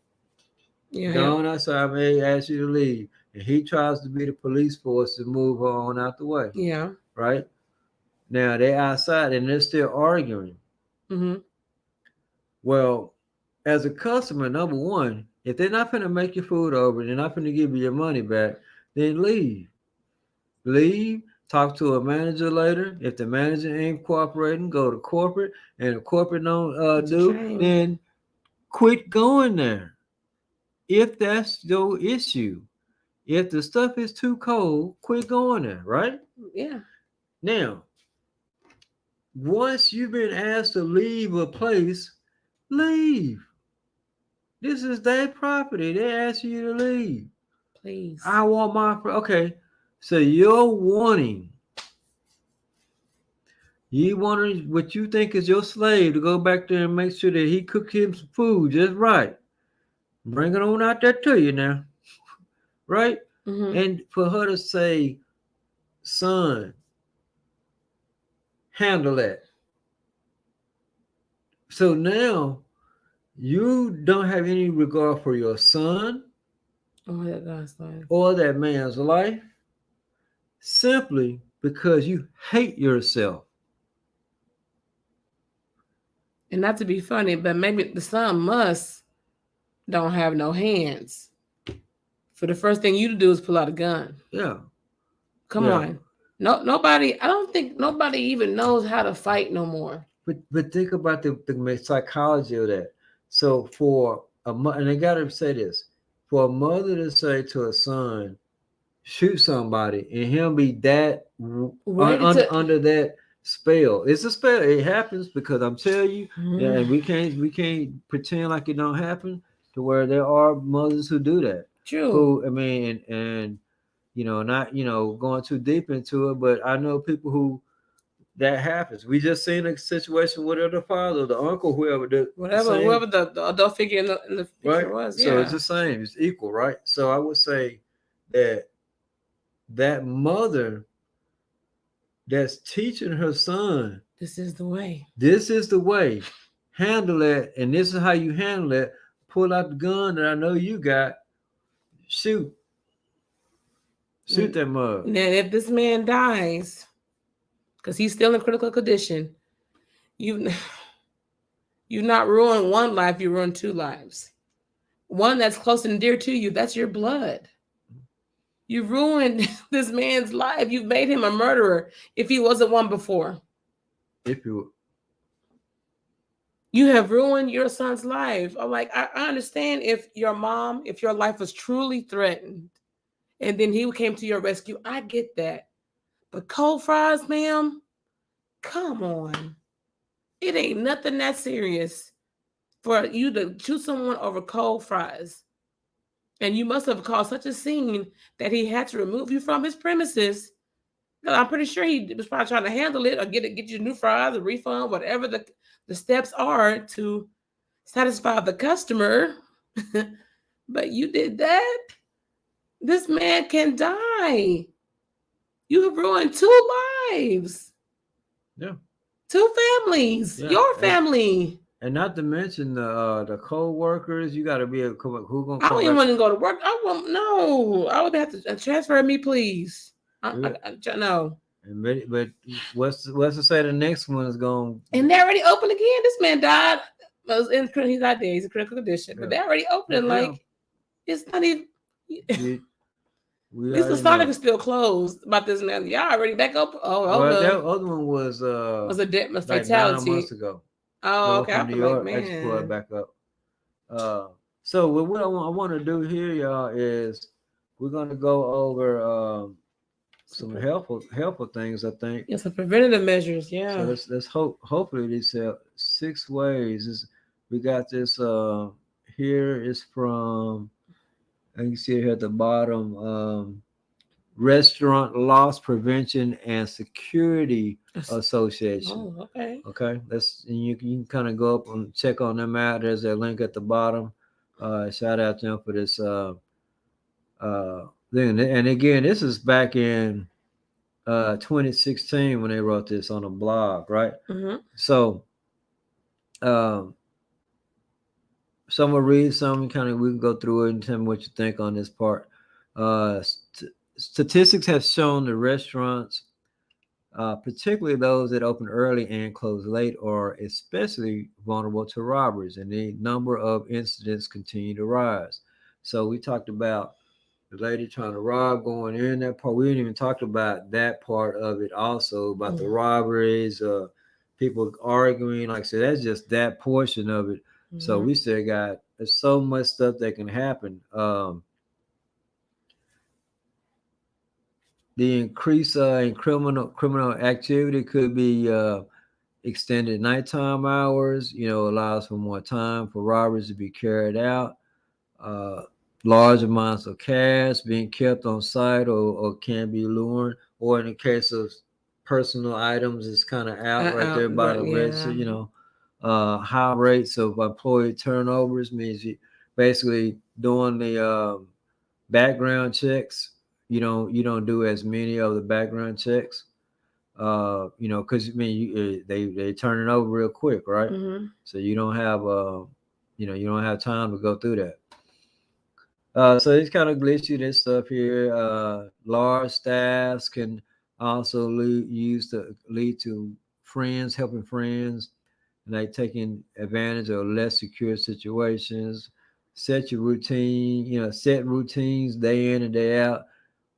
go on outside, I may ask you to leave, and he tries to be the police force to move her on out the way. Yeah. Right. Now they're outside and they're still arguing. Well, as a customer, number one, if they're not going to make your food over, they're not going to give you your money back, then leave. Talk to a manager later. If the manager ain't cooperating, go to corporate. And if corporate don't then quit going there. If that's your issue. If the stuff is too cold, quit going there, right? Yeah. Now, once you've been asked to leave a place, leave. This is their property. They ask you to leave. Please. I want my okay. So you're wanting what you think is your slave to go back there and make sure that he cook him some food just right. Bring it on out there to you now. Right? And for her to say, "Son, handle that." So now you don't have any regard for your son or that guy's life or that man's life simply because you hate yourself. And not to be funny, but maybe the son don't have no hands. For the first thing you to do is pull out a gun. Yeah. Come on. No, nobody. I don't think nobody even knows how to fight no more. But think about the psychology of that. So for a mother, and I gotta say this, for a mother to say to a son, "Shoot somebody," and him be that under that spell. It's a spell. It happens because I'm telling you, and we can't pretend like it don't happen. To where there are mothers who do that. True. Who, I mean, and not going too deep into it, but I know people who that happens. We just seen a situation with the father, the uncle, whoever the adult figure in the picture was. Yeah. So it's the same. It's equal, right? So I would say that mother that's teaching her son, this is the way. This is the way. Handle it, and this is how you handle it. Pull out the gun that I know you got. Shoot that mug. Now, if this man dies, because he's still in critical condition, you not ruined one life, you ruined two lives. One that's close and dear to you, that's your blood. You ruined this man's life. You made him a murderer if he wasn't one before. You have ruined your son's life. I'm like, I understand if your life was truly threatened and then he came to your rescue. I get that. But cold fries, ma'am, come on. It ain't nothing that serious for you to shoot someone over cold fries. And you must have caused such a scene that he had to remove you from his premises. I'm pretty sure he was probably trying to handle it or get you new fries, a refund, whatever the steps are to satisfy the customer. But you did that? This man can die. You have ruined 2 lives. Yeah. 2 families. Yeah. Your family. And not to mention the co-workers. You got to be who gonna. I don't even want to go to work. I won't. No, I would have to transfer me, please. No. But what's to say the next one is going? And they already opened again. This man died. He's not dead. He's in critical condition. But they already opened. Like it's not even. The Sonic is still closed about this man. Y'all already back up. That other one was a death like fatality 9 months ago. Oh, okay. From New York, I just pulled it back up. So what I want to do here, y'all, is we're gonna go over some helpful things. I think. Yeah, some preventative measures. Yeah. So let's hopefully these 6 ways. We got this here is from. You can see it here at the bottom. Restaurant Loss Prevention and Security Association. Oh, okay. Okay. You can kind of go up and check on them out. There's a link at the bottom. Shout out to them for this thing. And again, this is back in 2016 when they wrote this on a blog, right? Mm-hmm. So I'm gonna read some. We can go through it and tell me what you think on this part. Statistics have shown the restaurants, particularly those that open early and close late, are especially vulnerable to robberies, and the number of incidents continue to rise. So we talked about the lady trying to rob, going in that part. We didn't even talk about that part of it also, about the robberies, people arguing. Like I said, that's just that portion of it. Mm-hmm. So we still got there's so much stuff that can happen. The increase in criminal activity could be extended nighttime hours. Allows for more time for robberies to be carried out. Large amounts of cash being kept on site or can be lured, or in the case of personal items, it's kind of out right there by the register. High rates of employee turnovers means you basically doing the background checks. You don't do as many of the background checks, because they turn it over real quick, right? Mm-hmm. So you don't have you don't have time to go through that. So it's kind of glitchy, this stuff here. Large staffs can also lead to helping friends, and like taking advantage of less secure situations. Set your routine, set routines day in and day out.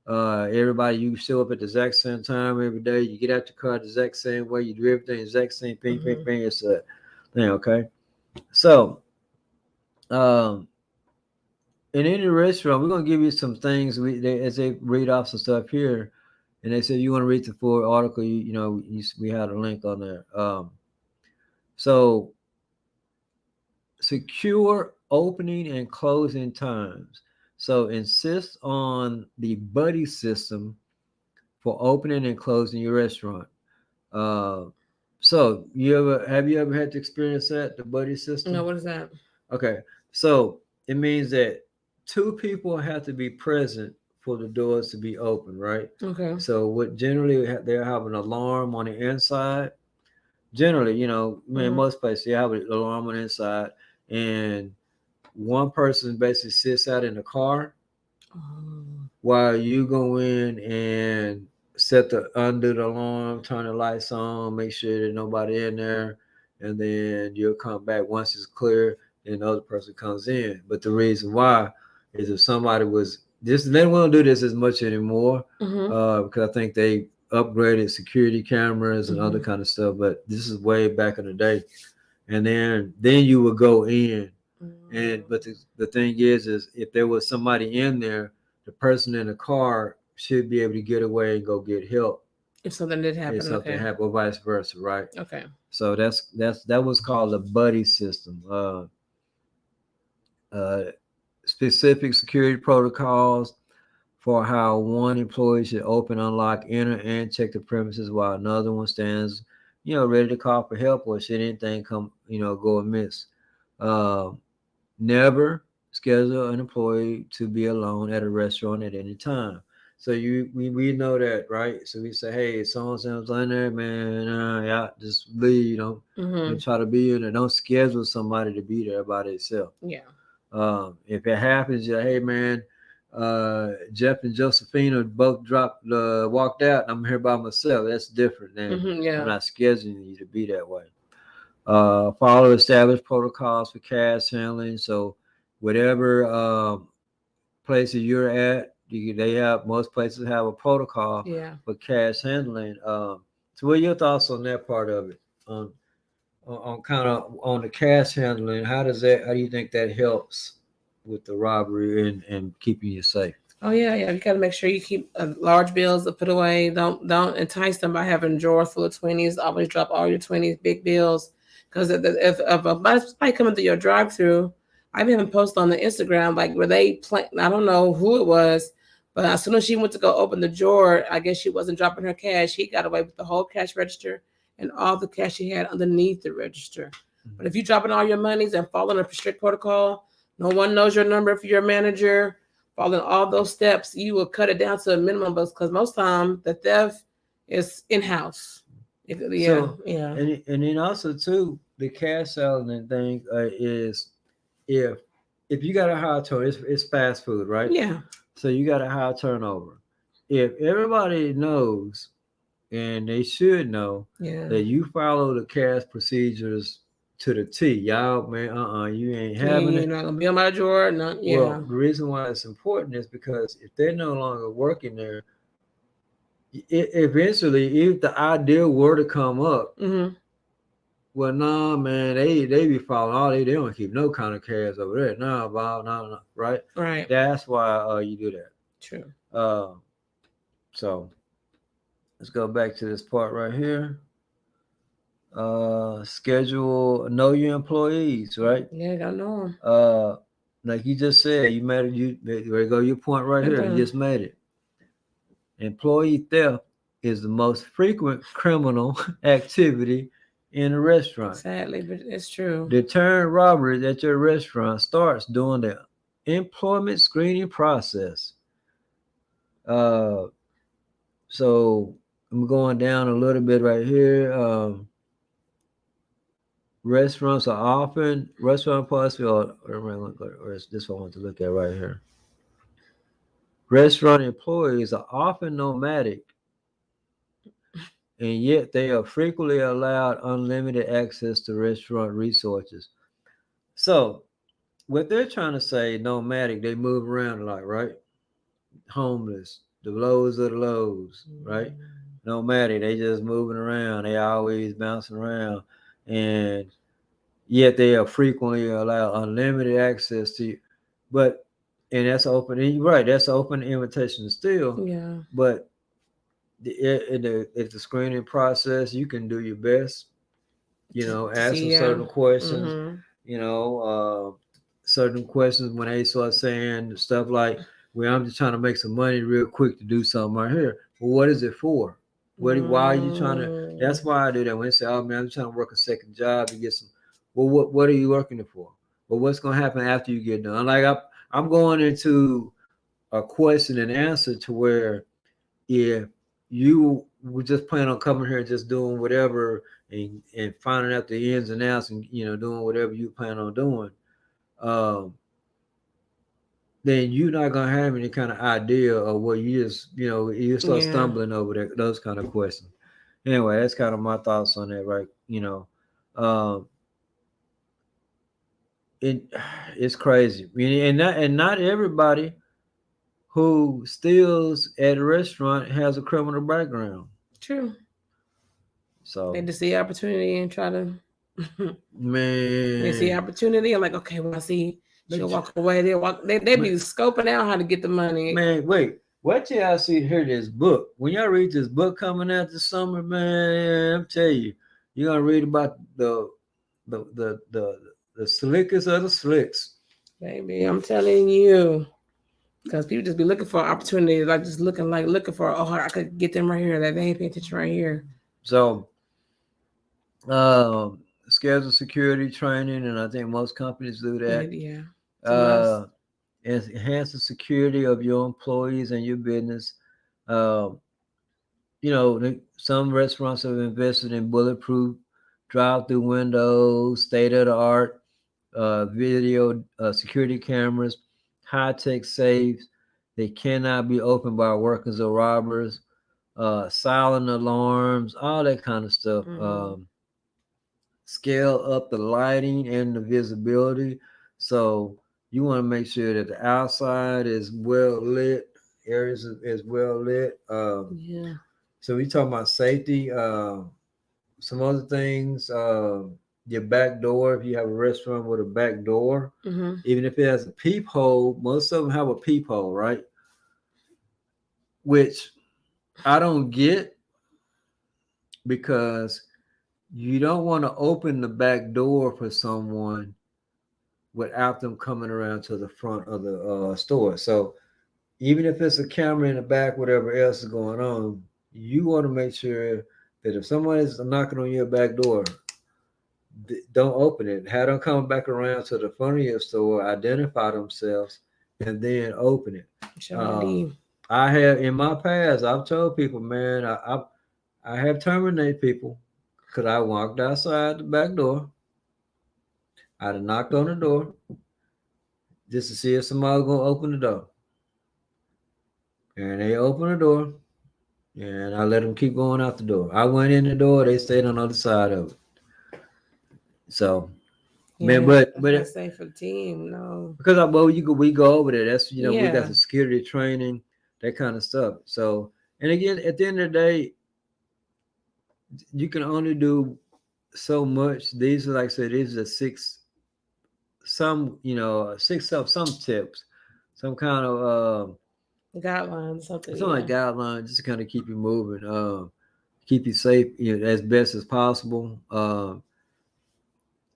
Everybody, you show up at the exact same time every day. You get out the car the exact same way. You do everything the exact same ping. It's a thing, okay? So, in any restaurant, we're gonna give you some things. As they read off some stuff here, and they said you want to read the full article. We had a link on there. So, secure opening and closing times. So insist on the buddy system for opening and closing your restaurant. So have you ever had to experience that, the buddy system? No, what is that? Okay, so it means that 2 people have to be present for the doors to be open, right? Okay. So what generally they have an alarm on the inside. Generally, most places they have an alarm on the inside, and one person basically sits out in the car while you go in and undo the alarm, turn the lights on, make sure there's nobody in there, and then you'll come back once it's clear, and the other person comes in. But the reason why is if somebody they won't do this as much anymore, because I think they upgraded security cameras and other kind of stuff. But this is way back in the day, and then you would go in. Mm-hmm. And but the thing is if there was somebody in there, the person in the car should be able to get away and go get help if something did happen. if something Okay. happened, or vice versa, right? Okay. So that was called the buddy system. Specific security protocols for how one employee should open, unlock, enter, and check the premises while another one stands, ready to call for help or should anything come, go amiss. Never schedule an employee to be alone at a restaurant at any time. So we know that, right? So we say, hey, so-and-so's in there, man, yeah, just leave, and try to be in there. Don't schedule somebody to be there by themselves. Yeah. If it happens, hey, man, Jeff and Josephina both walked out, and I'm here by myself. That's different than I'm not scheduling you to be that way. Follow established protocols for cash handling. So whatever places you're at, most places have a protocol for cash handling. So what are your thoughts on that part of it? On kind of on the cash handling, how do you think that helps with the robbery and keeping you safe? Oh yeah. You got to make sure you keep large bills to put away. Don't entice them by having drawers full of 20s. Always drop all your 20s, big bills. Because if somebody coming through your drive-through, I've even posted on the Instagram like where they I don't know who it was, but as soon as she went to go open the drawer, I guess she wasn't dropping her cash. He got away with the whole cash register and all the cash she had underneath the register. Mm-hmm. But if you're dropping all your monies and following a strict protocol, no one knows your number if you're a manager, following all those steps, you will cut it down to a minimum because most time the theft is in-house. And then also too, the cash selling thing is if you got a high turnover, it's fast food, right? Yeah. So you got a high turnover. If everybody knows, and they should know, that you follow the cash procedures to the T, y'all, man, you ain't having it. You're not gonna be on my drawer, no. Yeah. Well, the reason why it's important is because if they're no longer working there, eventually, if the idea were to come up, well, nah, man, they be following all they don't keep no kind of cash over there. Nah, Bob, no, right? Right. That's why you do that. True. So let's go back to this part right here. Schedule, know your employees, right? Yeah, gotta know them. Like you just said, there you go, your point right here. You just made it. Employee theft is the most frequent criminal activity in a restaurant. Sadly, but it's true. Deterrent robberies at your restaurant starts during the employment screening process. So I'm going down a little bit right here. Restaurant policy, or this one I want to look at right here. Restaurant employees are often nomadic, and yet they are frequently allowed unlimited access to restaurant resources. So what they're trying to say, nomadic, they move around a lot, right? Homeless, the lows of the lows, right? Nomadic, they just moving around. They always bouncing around. And yet they are frequently allowed unlimited access to you. And that's open. And you're right, that's an open invitation still. Yeah. But at the screening process, you can do your best, ask them certain questions, certain questions when they start saying stuff like, well, I'm just trying to make some money real quick to do something right here. Well, what is it for? Why are you trying to? That's why I do that. When they say, oh man, I'm trying to work a second job to get some. Well, what are you working it for? Well, what's going to happen after you get done? Like I'm going into a question and answer to where if you were just planning on coming here and just doing whatever and finding out the ins and outs and doing whatever you plan on doing, then you're not gonna have any kind of idea of what you just you start stumbling over those kind of questions. Anyway, that's kind of my thoughts on that, right? It's crazy. And not everybody who steals at a restaurant has a criminal background. True. So they just see opportunity and try to Man, They see opportunity. I'm like, okay, well, I see she'll walk away. They be scoping out how to get the money. Man, wait till y'all hear this book. When y'all read this book coming out this summer, man, I'm telling you, you're gonna read about the slickest of the slicks. Baby, I'm telling you. Because people just be looking for opportunities, like just looking for, oh, I could get them right here. That they ain't paying attention right here. So schedule security training, and I think most companies do that. Yeah. Enhance the security of your employees and your business. You know, some restaurants have invested in bulletproof drive-through windows, state-of-the-art video security cameras, high-tech safes. They cannot be opened by workers or robbers. Silent alarms, all that kind of stuff. Scale up the lighting and the visibility. So you want to make sure that the outside is well lit, areas is well lit. Yeah. So we talking about safety. Some other things, your back door. If you have a restaurant with a back door, even if it has a peephole, most of them have a peephole, right? Which I don't get, because you don't want to open the back door for someone without them coming around to the front of the store. So even if it's a camera in the back, whatever else is going on, you want to make sure that if someone is knocking on your back door, don't open it. Have them come back around to the front of your store, identify themselves, and then open it. I have, in my past, I've told people, man, I have terminated people because I walked outside the back door. I'd have knocked on the door just to see if somebody was going to open the door. And they opened the door, and I let them keep going out the door. I went in the door, they stayed on the other side of it. So, yeah, man, but it's safe for the team, no. Because we go over there. That's, we got the security training, that kind of stuff. So, and again, at the end of the day, you can only do so much. These are, like I said, these are six some tips, some kind of guidelines, something like guidelines, just to kind of keep you moving, keep you safe, as best as possible.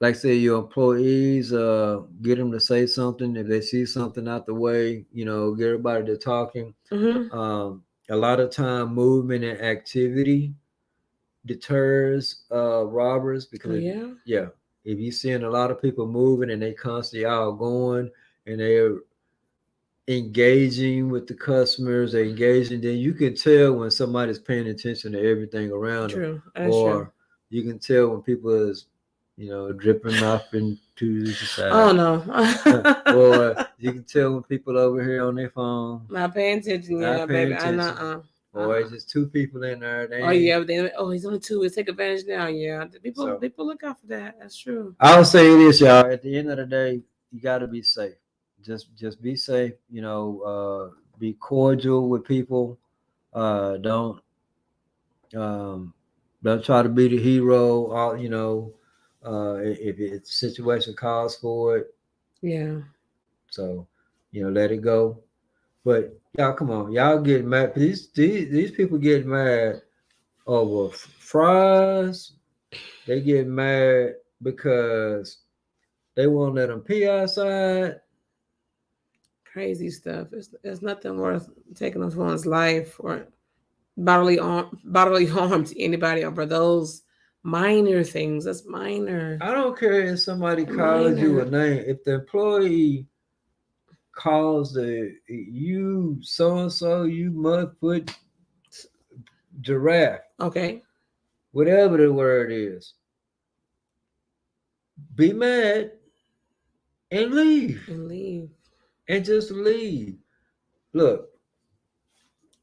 Like I say, your employees, get them to say something if they see something out the way. Get everybody to talking. A lot of time, movement and activity deters robbers, because if you're seeing a lot of people moving and they constantly out going and they're engaging with the customers, then you can tell when somebody's paying attention to everything around them. Or you can tell when people is dripping off into the side. Oh no. Or you can tell when people over here on their phone not paying attention. Baby. Or it's just two people in there. He's only two. Let's take advantage now. Yeah, people look out for that. That's true. I'll say this, y'all. At the end of the day, you got to be safe. Just be safe. Be cordial with people. Don't try to be the hero. If it's situation calls for it. Yeah. So, let it go. But y'all, come on, y'all get mad. These people get mad over fries. They get mad because they won't let them pee outside. Crazy stuff. It's nothing worth taking on someone's life or bodily harm to anybody over those minor things. That's minor. I don't care if somebody calls you a name. If the employee calls you so-and-so, you mudfoot giraffe. Okay. Whatever the word is. Be mad and leave. And just leave. Look,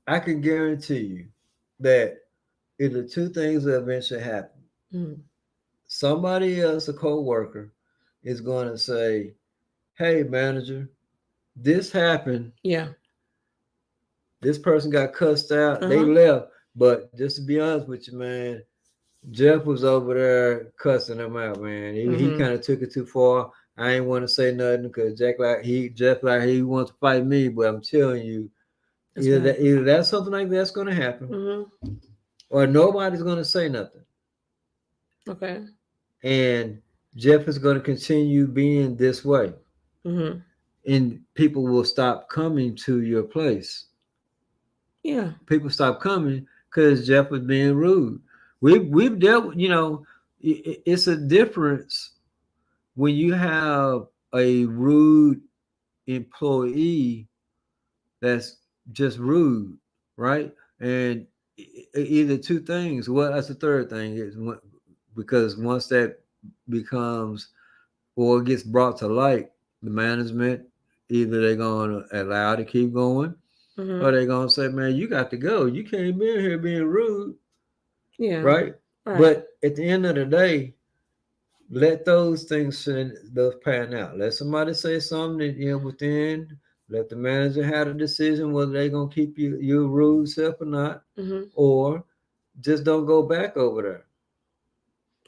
I can guarantee you that either two things will eventually happen. Somebody else, a co-worker, is going to say, hey, manager, this happened. Yeah. This person got cussed out. They left. But just to be honest with you, man, Jeff was over there cussing him out, man. He kind of took it too far. I ain't want to say nothing because Jeff he wants to fight me, but I'm telling you, either that's something like that's going to happen, or nobody's going to say nothing. Okay. And Jeff is going to continue being this way, and people will stop coming to your place. Yeah, people stop coming because Jeff was being rude. We've dealt, it's a difference when you have a rude employee that's just rude, right? And either two things. Well, that's the third thing is because once that becomes or gets brought to light, the management either they're going to allow to keep going, or they're going to say, "Man, you got to go. You can't be in here being rude." Yeah. Right. But at the end of the day, let those things pan out. Let somebody say something that, within. Let the manager have a decision whether they're gonna keep your rude self or not, or just don't go back over there.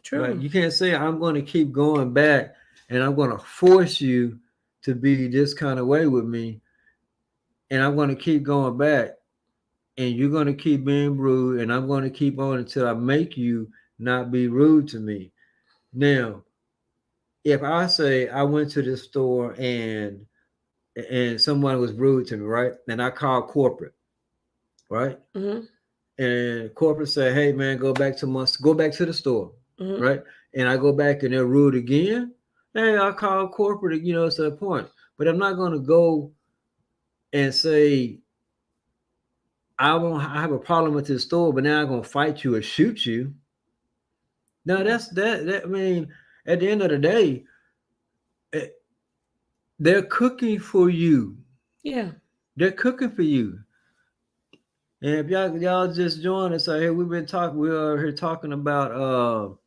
True. Right? You can't say I'm going to keep going back and I'm going to force you to be this kind of way with me, and I'm going to keep going back, and you're going to keep being rude, and I'm going to keep on until I make you not be rude to me. Now, if I say I went to this store and someone was rude to me, right? And I called corporate, right? And corporate said, "Hey, man, go back to the store," right? And I go back and they're rude again. Hey, I call corporate, it's a point. But I'm not going to go and say, I have a problem with this store, but now I'm going to fight you or shoot you. Now that's that. I mean, at the end of the day, they're cooking for you. Yeah, they're cooking for you. And if y'all just join us, hey, we are here talking about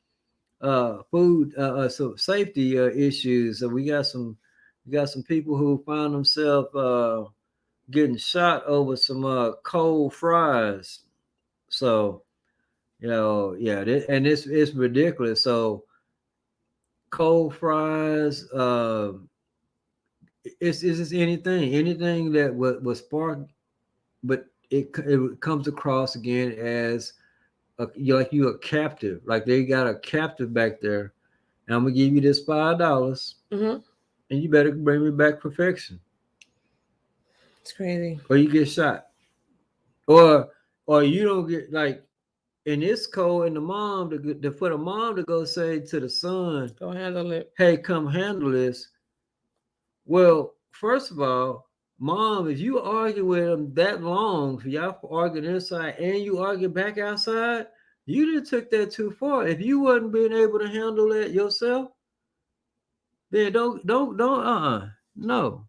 food, so safety issues. So we got some people who found themselves getting shot over some cold fries. So, it's ridiculous. So cold fries, it's just anything that was sparked, but it comes across again as you're a captive. Like they got a captive back there, and I'm gonna give you this $5, and you better bring me back perfection. It's crazy. Or you get shot, or you don't get, like, and it's cold, and the mom for the mom to go say to the son, "Go handle it. Hey, come handle this." Well, first of all, Mom, if you argue with him that long, if y'all arguing inside and you argue back outside, you didn't took that too far. If you wasn't being able to handle that yourself, then don't no.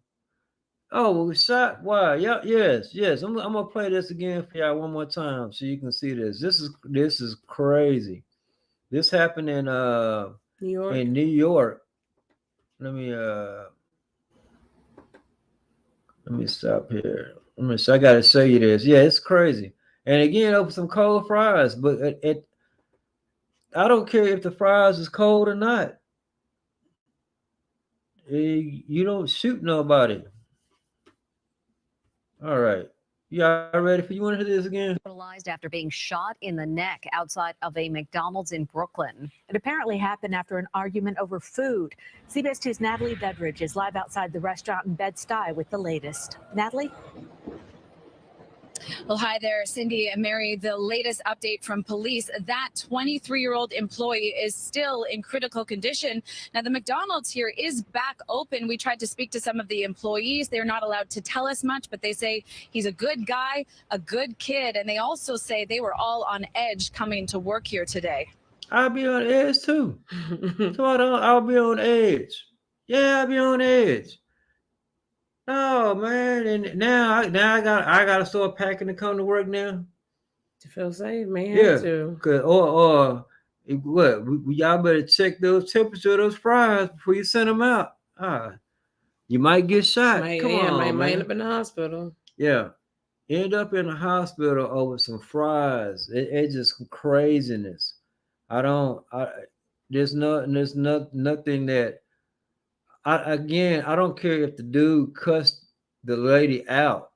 Oh, well, shot. Why? Yeah, yes. I'm gonna play this again for y'all one more time so you can see this. This is crazy. This happened in New York. In New York. Let me stop here. I gotta show you this. Yeah, it's crazy. And again, over some cold fries, but I don't care if the fries is cold or not. You don't shoot nobody. All right. Y'all ready for you want to hear this again? Hospitalized after being shot in the neck outside of a McDonald's in Brooklyn. It apparently happened after an argument over food. CBS 2's Natalie Bedridge is live outside the restaurant in Bed-Stuy with the latest. Natalie? Well, hi there, Cindy and Mary. The latest update from police, that 23-year-old employee is still in critical condition. Now, the McDonald's here is back open. We tried to speak to some of the employees. They're not allowed to tell us much, but they say he's a good guy, a good kid. And they also say they were all on edge coming to work here today. I'll be on edge too. So I'll be on edge. Yeah, I'll be on edge. Oh man, and now I gotta start packing to come to work now. To feel safe, man. Yeah, or what? Y'all better check those temperature of those fries before you send them out. You might get shot. Might end up in the hospital. Yeah, end up in the hospital over some fries. It's just craziness. There's nothing that I don't care if the dude cussed the lady out.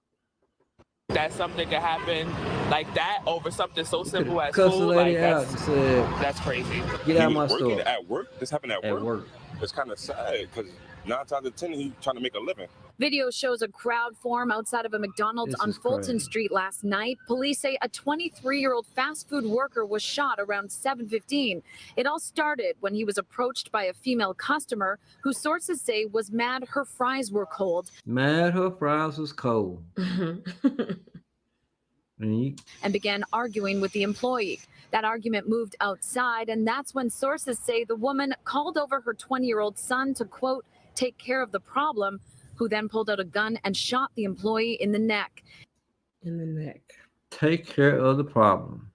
That something could happen like that over something so simple as Cuss the food. lady Like out and said, that's crazy. "Get out of He my was working store." at work. This happened at work. It's kind of sad because 9 times out of 10 he's trying to make a living. Video shows a crowd form outside of a McDonald's This on is Fulton crazy. Street last night. Police say a 23-year-old fast food worker was shot around 7:15. It all started when he was approached by a female customer who sources say was mad her fries were cold. Mad her fries was cold. And began arguing with the employee. That argument moved outside, and that's when sources say the woman called over her 20-year-old son to, quote, take care of the problem, who then pulled out a gun and shot the employee in the neck. In the neck. Take care of the problem.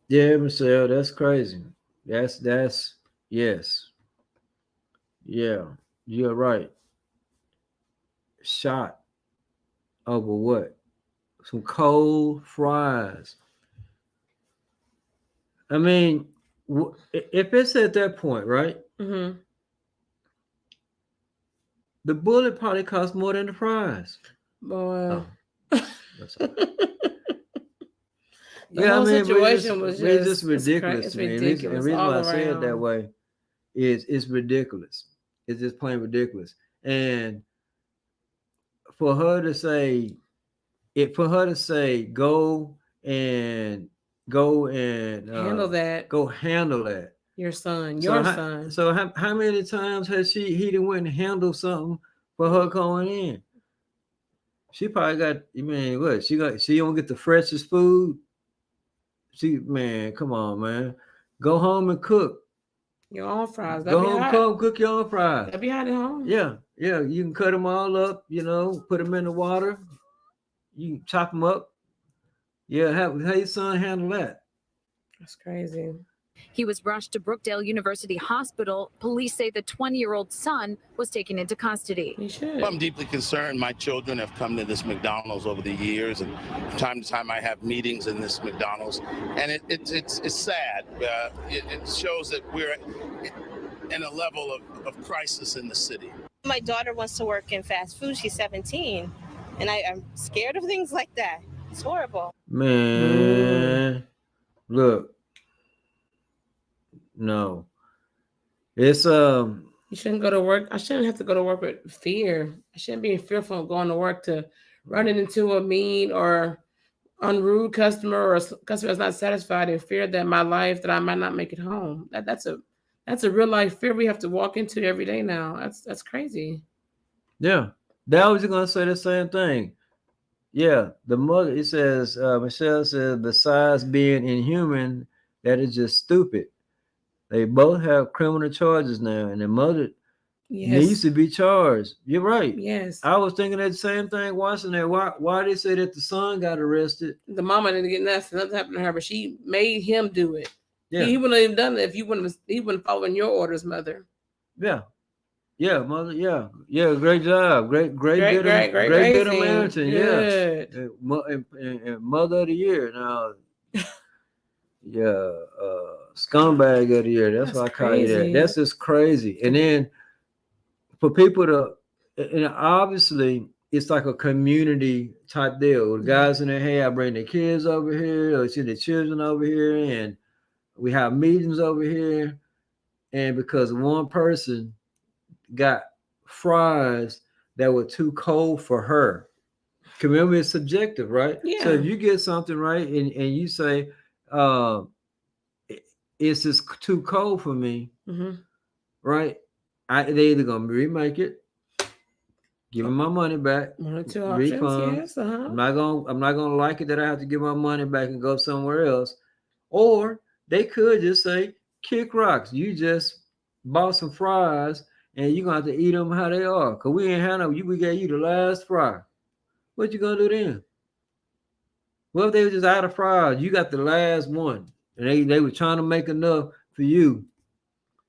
Yeah, Michelle, that's crazy. That's yes. Yeah, you're right. Shot over what? Some cold fries. I mean, if it's at that point, right? Mm-hmm. The bullet probably costs more than the fries. Boy. That's all. The whole situation was just just ridiculous it's to me. ridiculous. And the reason all why I say it that around. way is it's ridiculous. It's just plain ridiculous. And for her to say, go and handle that. Go handle that. Your son, So your how, son. So how many times has he done went and handled something for her going in? She probably got, I mean, what? She don't get the freshest food. Man, come on, man. Go home and cook. Your own fries. Go home, cook your own fries. That'd be hot at home. Yeah. You can cut them all up, put them in the water. You can chop them up. Yeah, have your son handle that. That's crazy. He was rushed to Brookdale University Hospital. Police say the 20-year-old son was taken into custody. He should. Well, I'm deeply concerned. My children have come to this McDonald's over the years, and from time to time I have meetings in this McDonald's, and it's sad. It shows that we're in a level of crisis in the city. My daughter wants to work in fast food. She's 17, and I'm scared of things like that. It's horrible. Man, look. No. It's You shouldn't go to work. I shouldn't have to go to work with fear. I shouldn't be fearful of going to work to running into a mean or unrude customer or a customer that's not satisfied and fear that my life that I might not make it home. That's a real life fear we have to walk into every day now. That's crazy. Yeah. That was gonna say the same thing. Yeah, the mother, it says, Michelle says, besides being inhuman, that is just stupid. They both have criminal charges now, and the mother needs to be charged. You're right. Yes. I was thinking that same thing watching that. Why they say that the son got arrested? The mama didn't get nothing. Nothing happened to her, but she made him do it. Yeah. He wouldn't have even done it if he wouldn't following your orders, mother. Yeah. Yeah, mother. Yeah. Yeah. Great job. Great bit of American. Yeah. And mother of the year. Now, yeah. Scumbag of the year. That's why I call you that. That's just crazy. And then for people to, and obviously it's like a community type deal. The guys in there, hey, I bring the kids over here, or see the children over here, and we have meetings over here. And because one person got fries that were too cold for her. Remember, it's subjective, right? Yeah. So if you get something right and you say, it's just too cold for me, right? They either gonna remake it, give me my money back, one or two options, refund. yes, I'm not gonna like it that I have to give my money back and go somewhere else. Or they could just say, kick rocks. You just bought some fries and you're gonna have to eat them how they are. Cause we ain't had no, we gave you the last fry. What you gonna do then? Well, if they were just out of fries, you got the last one. And they were trying to make enough for you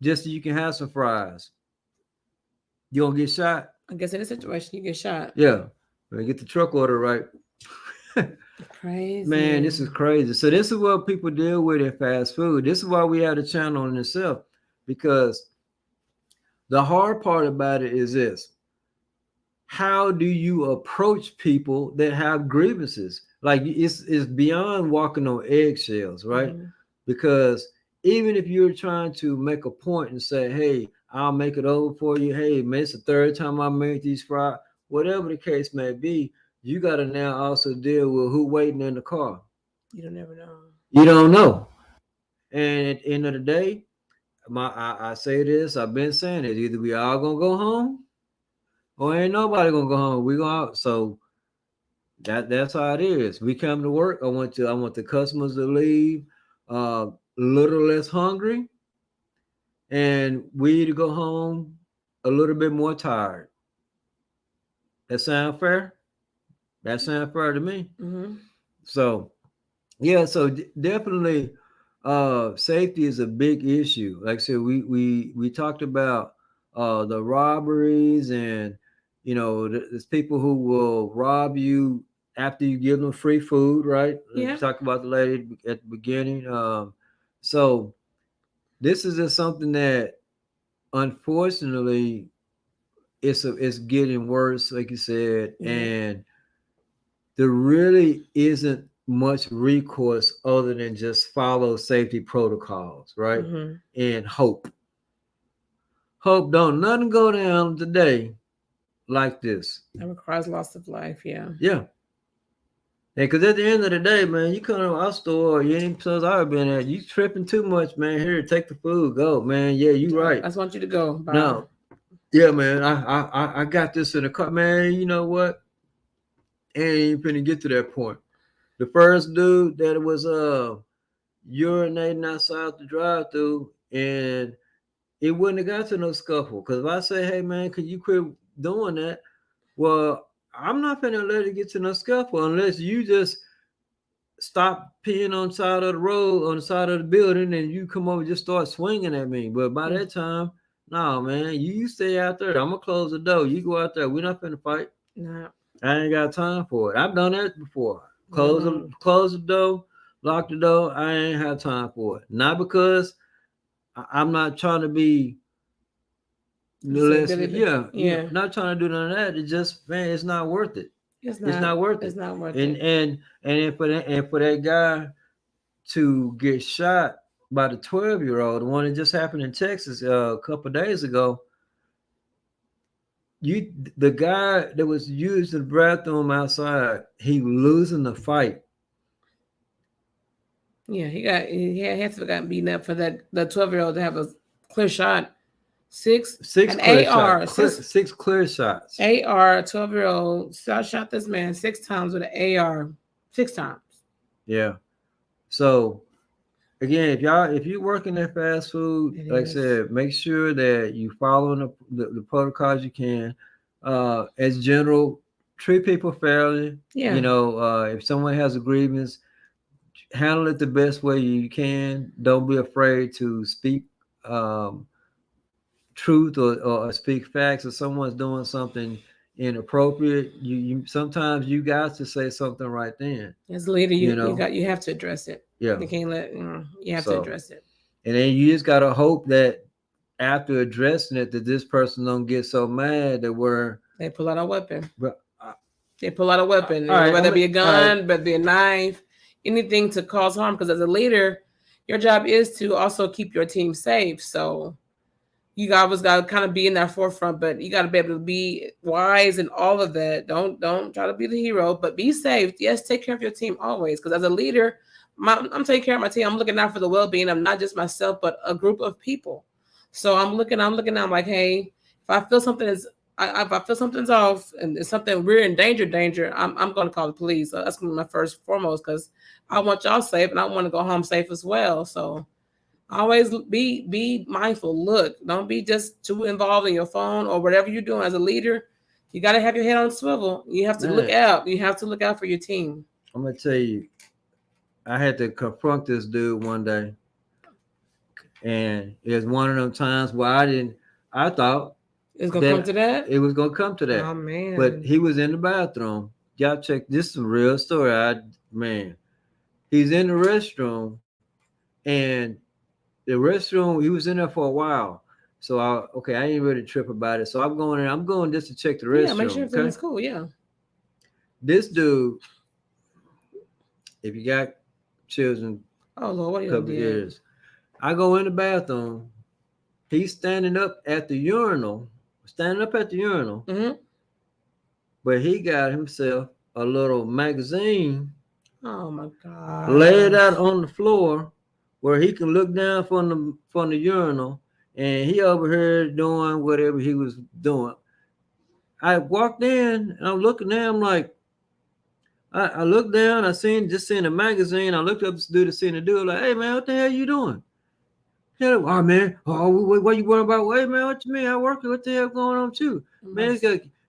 just so you can have some fries. You gonna get shot? I guess in this situation, you get shot. Yeah. Better get the truck order right. Crazy. Man, this is crazy. So this is what people deal with in fast food. This is why we have a channel in itself, because the hard part about it is this. How do you approach people that have grievances? Like it's beyond walking on eggshells, right? Mm-hmm. Because even if you're trying to make a point and say, hey, I'll make it over for you. Hey, man, it's the third time I made these fries. Whatever the case may be, you got to now also deal with who waiting in the car. You don't never know. You don't know. And at the end of the day, I say this, I've been saying it. Either we all going to go home or ain't nobody going to go home. We go out. So that's how it is. We come to work. I want the customers to leave a little less hungry, and we to go home a little bit more tired. That sound fair? That sound fair to me. Mm-hmm. So, yeah. So definitely, safety is a big issue. Like I said, we talked about the robberies, and there's people who will rob you after you give them free food, right? Yeah. We talked about the lady at the beginning. So this is just something that, unfortunately, it's getting worse, like you said, and there really isn't much recourse other than just follow safety protocols, right? Mm-hmm. And hope don't nothing go down today like this. That requires loss of life. Yeah. Yeah. And because at the end of the day, man, you come to our store or any place I've been at, you tripping too much, man. Here, take the food, go, man. Yeah, you right. I just want you to go. Bye. No. Yeah, man. I got this in the car, man. You know what? Ain't finna get to that point. The first dude that was urinating outside the drive-thru, and it wouldn't have got to no scuffle. Because if I say, hey man, could you quit doing that? Well, I'm not finna let it get to no scuffle unless you just stop peeing on the side of the road, on the side of the building, and you come over and just start swinging at me. But by that time, no, man, you stay out there. I'm gonna close the door. You go out there. We're not finna fight. No. I ain't got time for it. I've done that before. Close the door, lock the door. I ain't have time for it. Not because I'm not trying to be not trying to do none of that. It's just, man, it's not worth it. It's not worth it. It's not worth it. And for that guy to get shot by the 12-year-old, the one that just happened in Texas a couple of days ago. The guy that was used in the bathroom outside, he losing the fight. Yeah, he had to have gotten beaten up for that 12-year-old to have a clear shot. Six clear AR, shots. Six clear shots. AR, 12-year-old shot this man 6 times with an AR, 6 times. Yeah. So again, if you're working at fast food, like I said, make sure that you follow the protocols you can. As general, treat people fairly. Yeah. If someone has a grievance, handle it the best way you can. Don't be afraid to speak truth or speak facts. If someone's doing something inappropriate, you sometimes you got to say something right then. As a leader, you have to address it. Yeah, you can't let you have to address it. And then you just gotta hope that after addressing it, that this person don't get so mad that they pull out a weapon. But they pull out a weapon, whether it be a gun, whether it be a knife, anything to cause harm. Because as a leader, your job is to also keep your team safe. So you always got to kind of be in that forefront, but you got to be able to be wise and all of that. Don't try to be the hero, but be safe. Yes, take care of your team always. Because as a leader, I'm taking care of my team. I'm looking out for the well-being of not just myself, but a group of people. So I'm looking. I'm like, hey, if I feel something's off and it's something we're in danger, I'm going to call the police. So that's going to be my first foremost, because I want y'all safe and I want to go home safe as well. So always be mindful. Look, don't be just too involved in your phone or whatever you're doing. As a leader, you got to have your head on a swivel. You have to look out. You have to look out for your team. I'm gonna tell you, I had to confront this dude one day, and it was one of them times where I thought it's gonna come to that. It was gonna come to that. Oh man! But he was in the bathroom, y'all check this is a real story. Man, he's in the restroom, and the restroom, he was in there for a while. So I ain't really trip about it. So I'm going just to check the restroom. Yeah, make sure everything's cool. Yeah. This dude, if you got children, oh Lord, what are you couple doing? years, I go in the bathroom. He's standing up at the urinal, Mm-hmm. but he got himself a little magazine. Oh my God! Laid out on the floor where he can look down from the urinal, and he over here doing whatever he was doing. I walked in and I'm looking there. I'm like, I looked down. I seen a magazine. I looked up to see the dude. Like, hey man, what the hell you doing? Oh man, what you worrying about? Hey man, what you mean? I work. What the hell going on too? Man,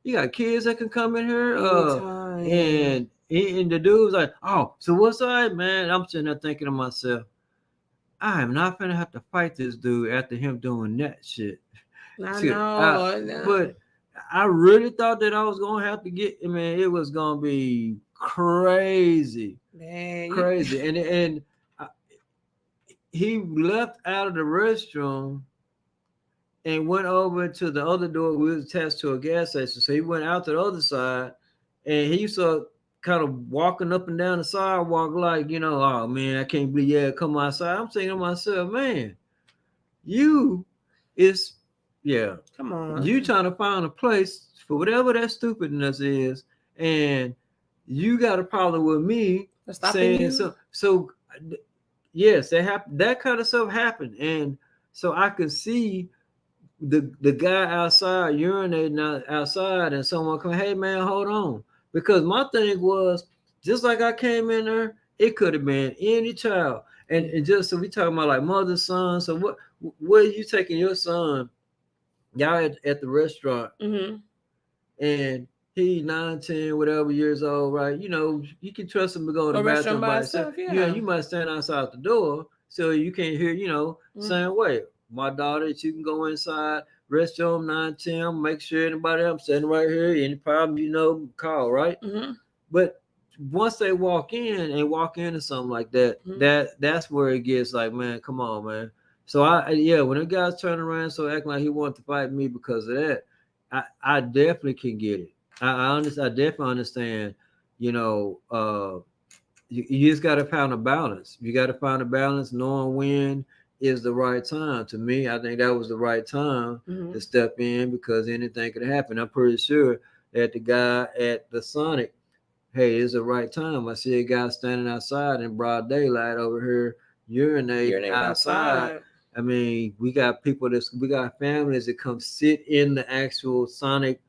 you got kids that can come in here. And the dude was like, oh, so what's up, man? I'm sitting there thinking to myself, I am not gonna have to fight this dude after him doing that shit. I know. But I really thought that I was gonna have to get. Man, it was gonna be crazy, man, crazy. And he left out of the restroom and went over to the other door. We was attached to a gas station, so he went out to the other side, and he saw kind of walking up and down the sidewalk like, oh man, I can't believe come outside. I'm thinking to myself, man, come on, you trying to find a place for whatever that stupidness is, and you got a problem with me saying so. Yes, that kind of stuff happened, and so I could see the guy outside urinating outside, and someone come, hey man, hold on, because my thing was just like I came in there, it could have been any child, and just so we talking about like mother son. So what are you taking your son? Y'all at the restaurant, and he 9, 10, whatever years old, right? You can trust him to go to the bathroom by himself. Yeah, you might stand outside the door so you can't hear, same way. My daughter, she can go inside, restroom 9, 10, make sure anybody else standing right here, any problem, call, right? But once they walk into something like that, that's where it gets like, man, come on, man. So when the guy's turning around, so acting like he wanted to fight me because of that, I definitely can get it. I definitely understand. You just got to find a balance. You got to find a balance, knowing when is the right time. To me, I think that was the right time to step in because anything could happen. I'm pretty sure that the guy at the Sonic, hey, it's the right time. I see a guy standing outside in broad daylight over here urinating outside. I mean, we got families that come sit in the actual Sonic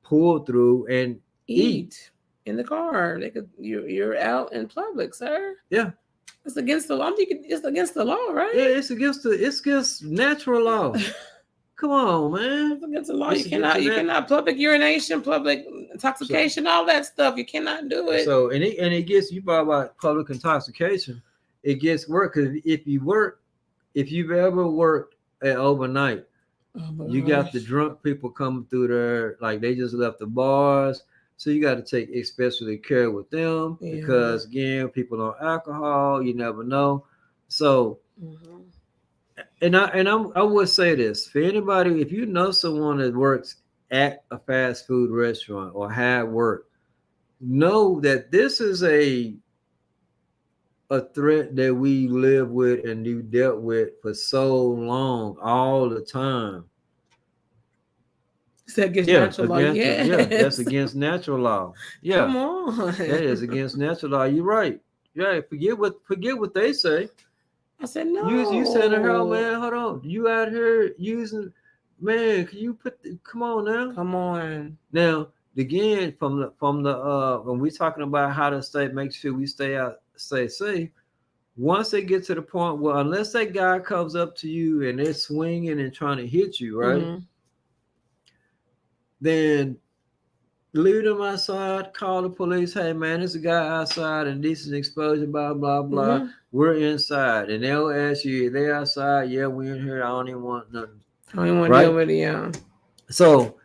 pull through and eat in the car. You're out in public, sir. Yeah, it's against the law. I'm thinking it's against the law, right? Yeah, it's against natural law. Come on, man. It's against the law. You cannot public urination, public intoxication, all that stuff. You cannot do it. So and it gets, you brought about public intoxication. It gets worse because if you've ever worked at overnight, you got the drunk people coming through there, like they just left the bars. So you got to take especially care with them because again, people on alcohol, you never know. So, I would say this for anybody, if you know someone that works at a fast food restaurant or had work, know that this is a threat that we live with and you dealt with for so long, all the time. Is that against natural law? Yeah, that's against natural law. Yeah, come on, that is against natural law. You're right. Yeah, forget what they say. I said no. You said to her, man, hold on. You out here using, man? Can you come on now? Come on now. Again, from the when we talking about how to make sure we stay safe. Once they get to the point where, unless that guy comes up to you and they're swinging and trying to hit you, right? Then leave them outside, call the police. Hey man, there's a guy outside, indecent exposure, blah, blah, blah. We're inside. And they'll ask you, if they're outside, yeah, we're in here. I don't even want nothing. I don't even want to deal with it, yeah. So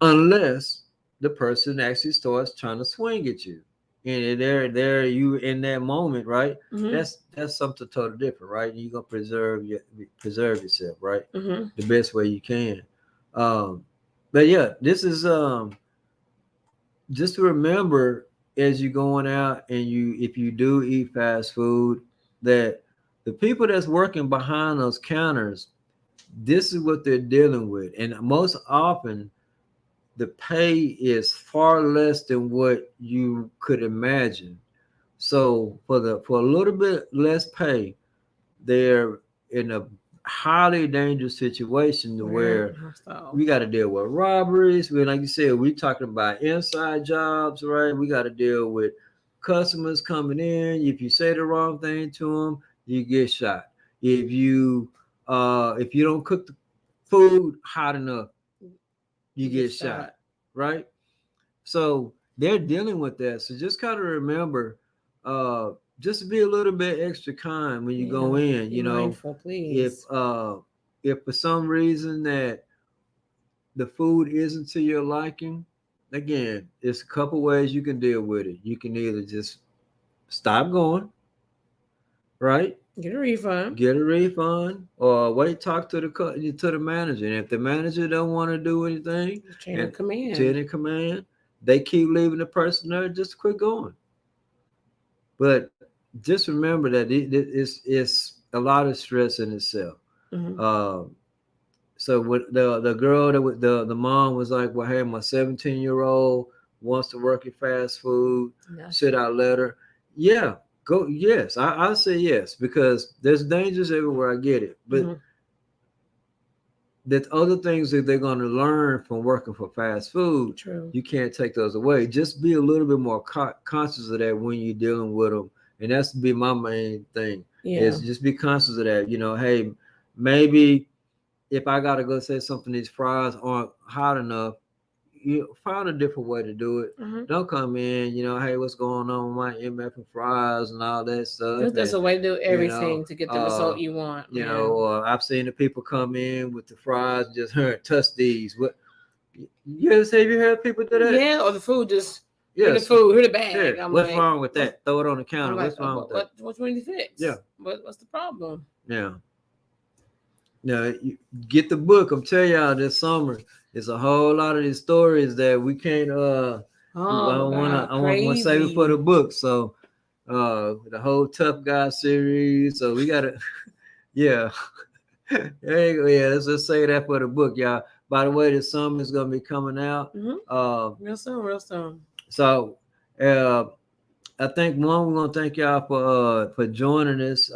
unless the person actually starts trying to swing at you. And there you in that moment, right? That's something totally different, right? You're gonna preserve yourself, right? The best way you can. But yeah, this is just to remember as you're going out and if you do eat fast food, that the people that's working behind those counters, this is what they're dealing with. And most often the pay is far less than what you could imagine. So for a little bit less pay, they're in a highly dangerous situation to where we got to deal with robberies. Like you said, we talking about inside jobs, right? We got to deal with customers coming in. If you say the wrong thing to them, you get shot. If you don't cook the food hot enough, you get shot, right? So they're dealing with that. So just kind of remember, just to be a little bit extra kind when you go in. You know, mindful, please. If for some reason that the food isn't to your liking, again, there's a couple ways you can deal with it. You can either just stop going, right? Get a refund, or wait, talk to the manager. And if the manager don't want to do anything, chain of command, they keep leaving the person there, just quit going. But just remember that it's a lot of stress in itself. So with the girl the mom was like, well, hey, my 17-year-old wants to work at fast food. Should I let her? Yeah. Go, yes, I say yes, because there's dangers everywhere. I get it, but there's other things that they're going to learn from working for fast food. True. You can't take those away. Just be a little bit more conscious of that when you're dealing with them, and that's to be my main thing. Is just be conscious of that. You know, hey, maybe if I got to go say something, these fries aren't hot enough. You find a different way to do it. Don't come in, you know, hey, what's going on with my MF and fries and all that stuff. There's a way to do everything to get the result you want. You know, I've seen the people come in with the fries, just touch these. What? You ever say you heard people do that? Yeah, or the food just the food, here's the bag. Yeah. What's wrong with that? Throw it on the counter. What's wrong with that? What's we need to fix? Yeah. What's the problem? Yeah. Now, you get the book. I'm telling y'all, this summer, it's a whole lot of these stories that we can't. I want to save it for the book. So, the whole Tough Guy series. So we gotta, yeah. Let's just say that for the book, y'all. By the way, this summer is gonna be coming out. Real soon. So, I think we're gonna thank y'all for joining us.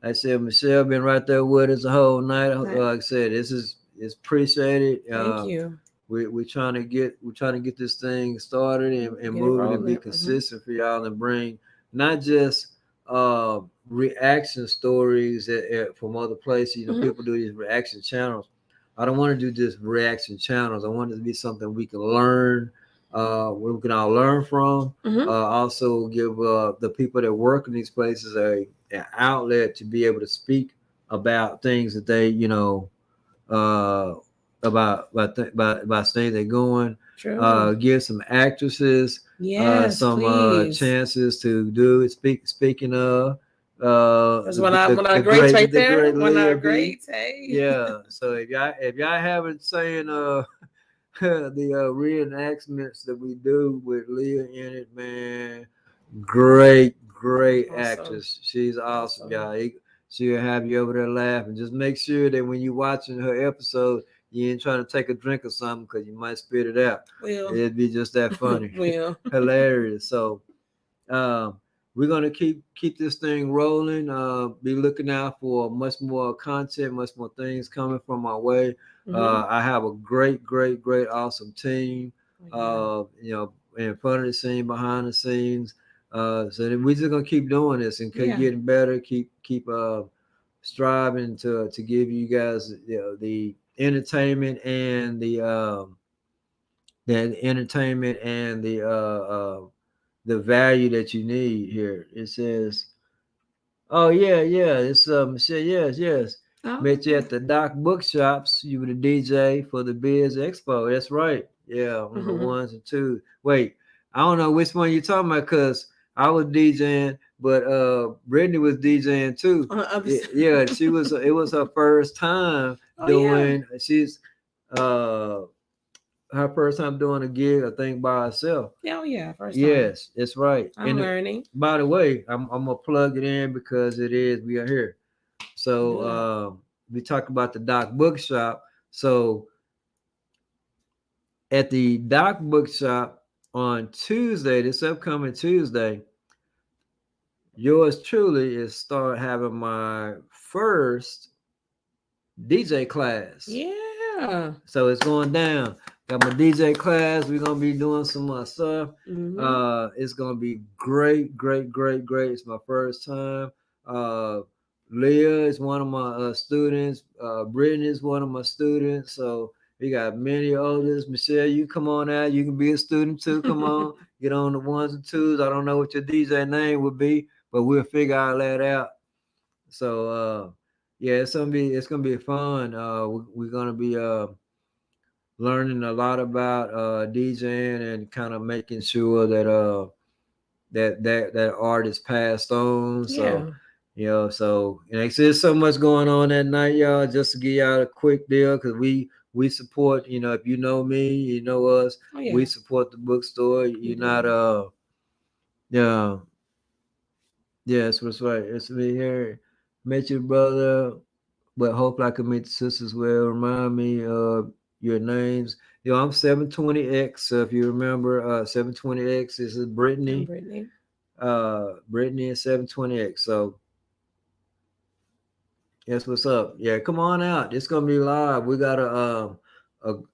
Like I said, Michelle been right there with us the whole night. Like I said, it's appreciated. Thank you. We're trying to get this thing started and moving and be consistent for y'all and bring not just reaction stories from other places. You know, people do these reaction channels. I don't want to do just reaction channels. I want it to be something we can learn, we can all learn from. Also give the people that work in these places an outlet to be able to speak about things that they, you know, about things they're going. Give some actresses some chances to do speaking of. That's one of our greats right there. One of our greats. Hey. Yeah. So if y'all haven't seen the reenactments that we do with Leah in it, man, great actress. She's awesome, y'all. She'll have you over there laughing. Just make sure that when you're watching her episode, you ain't trying to take a drink or something because you might spit it out. It'd be just that funny. Hilarious. So we're gonna keep this thing rolling. Be looking out for much more content, much more things coming from our way. I have a great, awesome team. You know, in front of the scene, behind the scenes. So then we're just gonna keep doing this and keep getting better. Keep striving to give you guys, you know, the entertainment and the value that you need here. It says, oh yeah, it's Michelle, yes. Met you at the Doc Bookshops. You were the DJ for the Biz Expo. That's right. Yeah, on the ones and twos. Wait, I don't know which one you're talking about because I was DJing, but Brittany was DJing too. Yeah, she was. It was her first time doing. Yeah. She's her first time doing a gig, I think, by herself. Oh yeah, first time. Yes, it's right. I'm learning. By the way, I'm gonna plug it in because we are here. So we talk about the Doc Bookshop. So at the Doc Bookshop on Tuesday, this upcoming Tuesday, yours truly is start having my first DJ class. Yeah. So it's going down. Got my DJ class. We're gonna be doing some more stuff. It's gonna be great. It's my first time. Leah is one of my students. Brittany is one of my students. So we got many others. Michelle, you come on out. You can be a student too. Come on, get on the ones and twos. I don't know what your DJ name would be, but we'll figure all that out. So yeah, it's gonna be fun. We're gonna be learning a lot about DJing and kind of making sure that that art is passed on. So so there's so much going on that night, y'all. Just to give y'all a quick deal, because we support. If you know me, you know us. We support the bookstore. You're not that's what's right. It's me here. Met your brother, but hopefully I can meet the sisters well. Remind me of your names. I'm 720X. So if you remember, 720X is Brittany. Brittany. Brittany is 720X. So that's what's up. Yeah, come on out. It's gonna be live. We got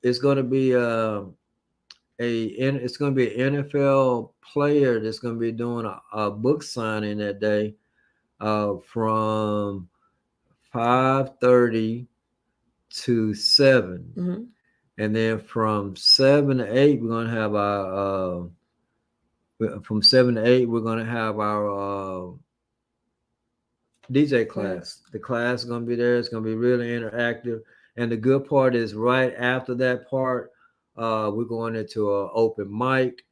it's gonna be it's gonna be an NFL player that's gonna be doing a book signing that day, from 5:30 to 7, and then from 7 to 8 we're gonna have our from 7 to 8 we're gonna have our DJ class. The class is gonna be there. It's gonna be really interactive, and the good part is right after that part, we're going into an open mic.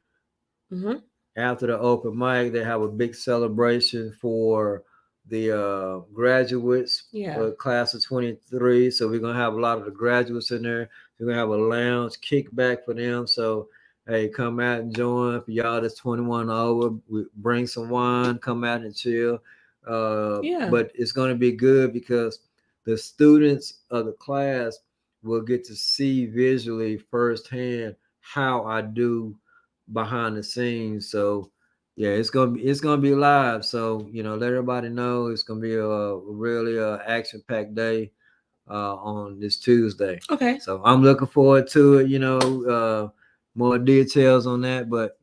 After the open mic, they have a big celebration for the graduates, class of 23. So we're gonna have a lot of the graduates in there. We're gonna have a lounge kickback for them. So hey, come out and join. For y'all that's 21 over, we bring some wine, come out and chill. But it's gonna be good because the students of the class will get to see visually firsthand how I do behind the scenes. So yeah, it's gonna be live. So let everybody know it's gonna be a really action-packed day on this Tuesday. Okay. So I'm looking forward to it. More details on that, but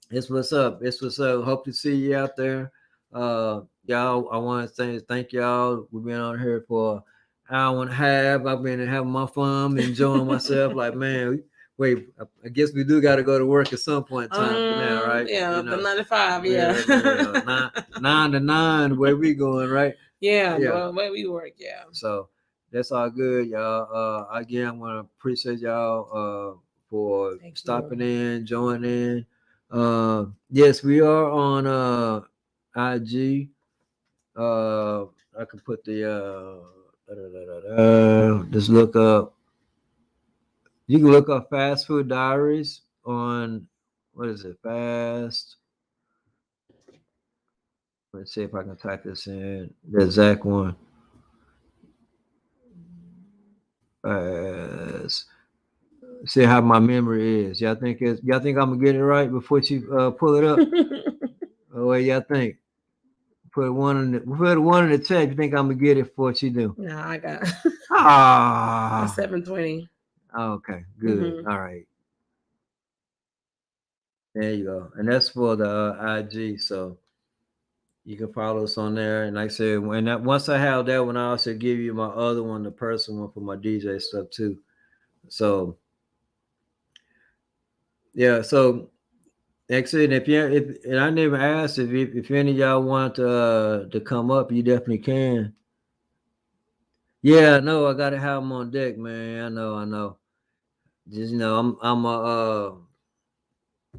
it's what's up. Hope to see you out there. Y'all, I want to thank y'all. We've been on here for an hour and a half. I've been having my fun, enjoying myself. Like, man, wait, I guess we do got to go to work at some point in time now, right? Yeah, the 9 to 5, yeah. 9 to 9, where we going, right? Yeah. Well, where we work, yeah. So that's all good, y'all. Again, I want to appreciate y'all for stopping in, joining in. Yes, we are on IG. I can put the just look up. You can look up Fast Food Diaries on what is it? Fast. Let's see if I can type this in. The exact one. See how my memory is. Y'all think I'm gonna get it right before you pull it up? What y'all think? Put one in the chat. You think I'm gonna get it before you do? No, I got 720. Okay, good. All right. There you go. And that's for the IG. So you can follow us on there. And like I said, once I have that one, I also give you my other one, the personal one for my DJ stuff too. So yeah. So excellent. And I never asked if any of y'all want to come up, you definitely can. Yeah, no, I gotta have them on deck, man. I know. just I'm a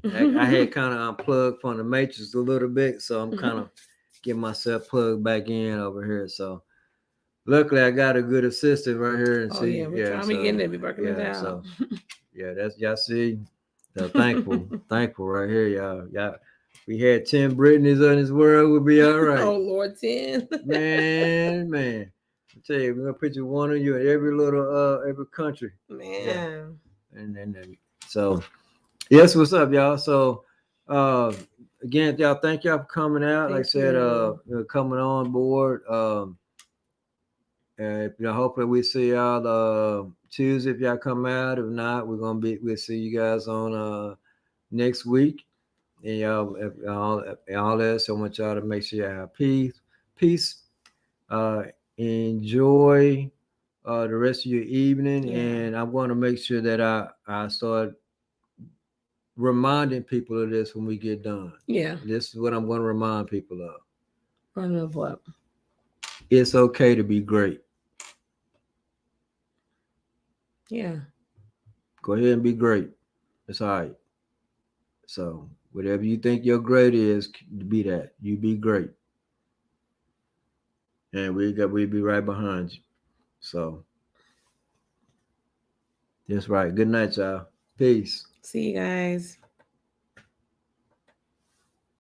I had kind of unplugged from the matrix a little bit, so I'm kind of getting myself plugged back in over here. So luckily I got a good assistant right here, and we're trying to get it, be working it out. So that's y'all see. So thankful right here, y'all. We had 10 Britneys in this world, we'll be all right. Oh Lord, 10. man. I tell you, we're gonna picture one of you in every country. Man. Yeah. And so yes, what's up, y'all? So again, y'all, thank y'all for coming out. Like I said, coming on board. Hopefully we see y'all Tuesday if y'all come out. If not, we'll see you guys on next week. And y'all, all this, I want y'all to make sure you have peace. Enjoy the rest of your evening, and I'm going to make sure that I start reminding people of this when we get done. Yeah, this is what I'm going to remind people of. Run of what? It's okay to be great. Yeah. Go ahead and be great. It's all right. So whatever you think your great is, be that. You be great. And we'll be right behind you. So that's right. Good night, y'all. Peace. See you guys.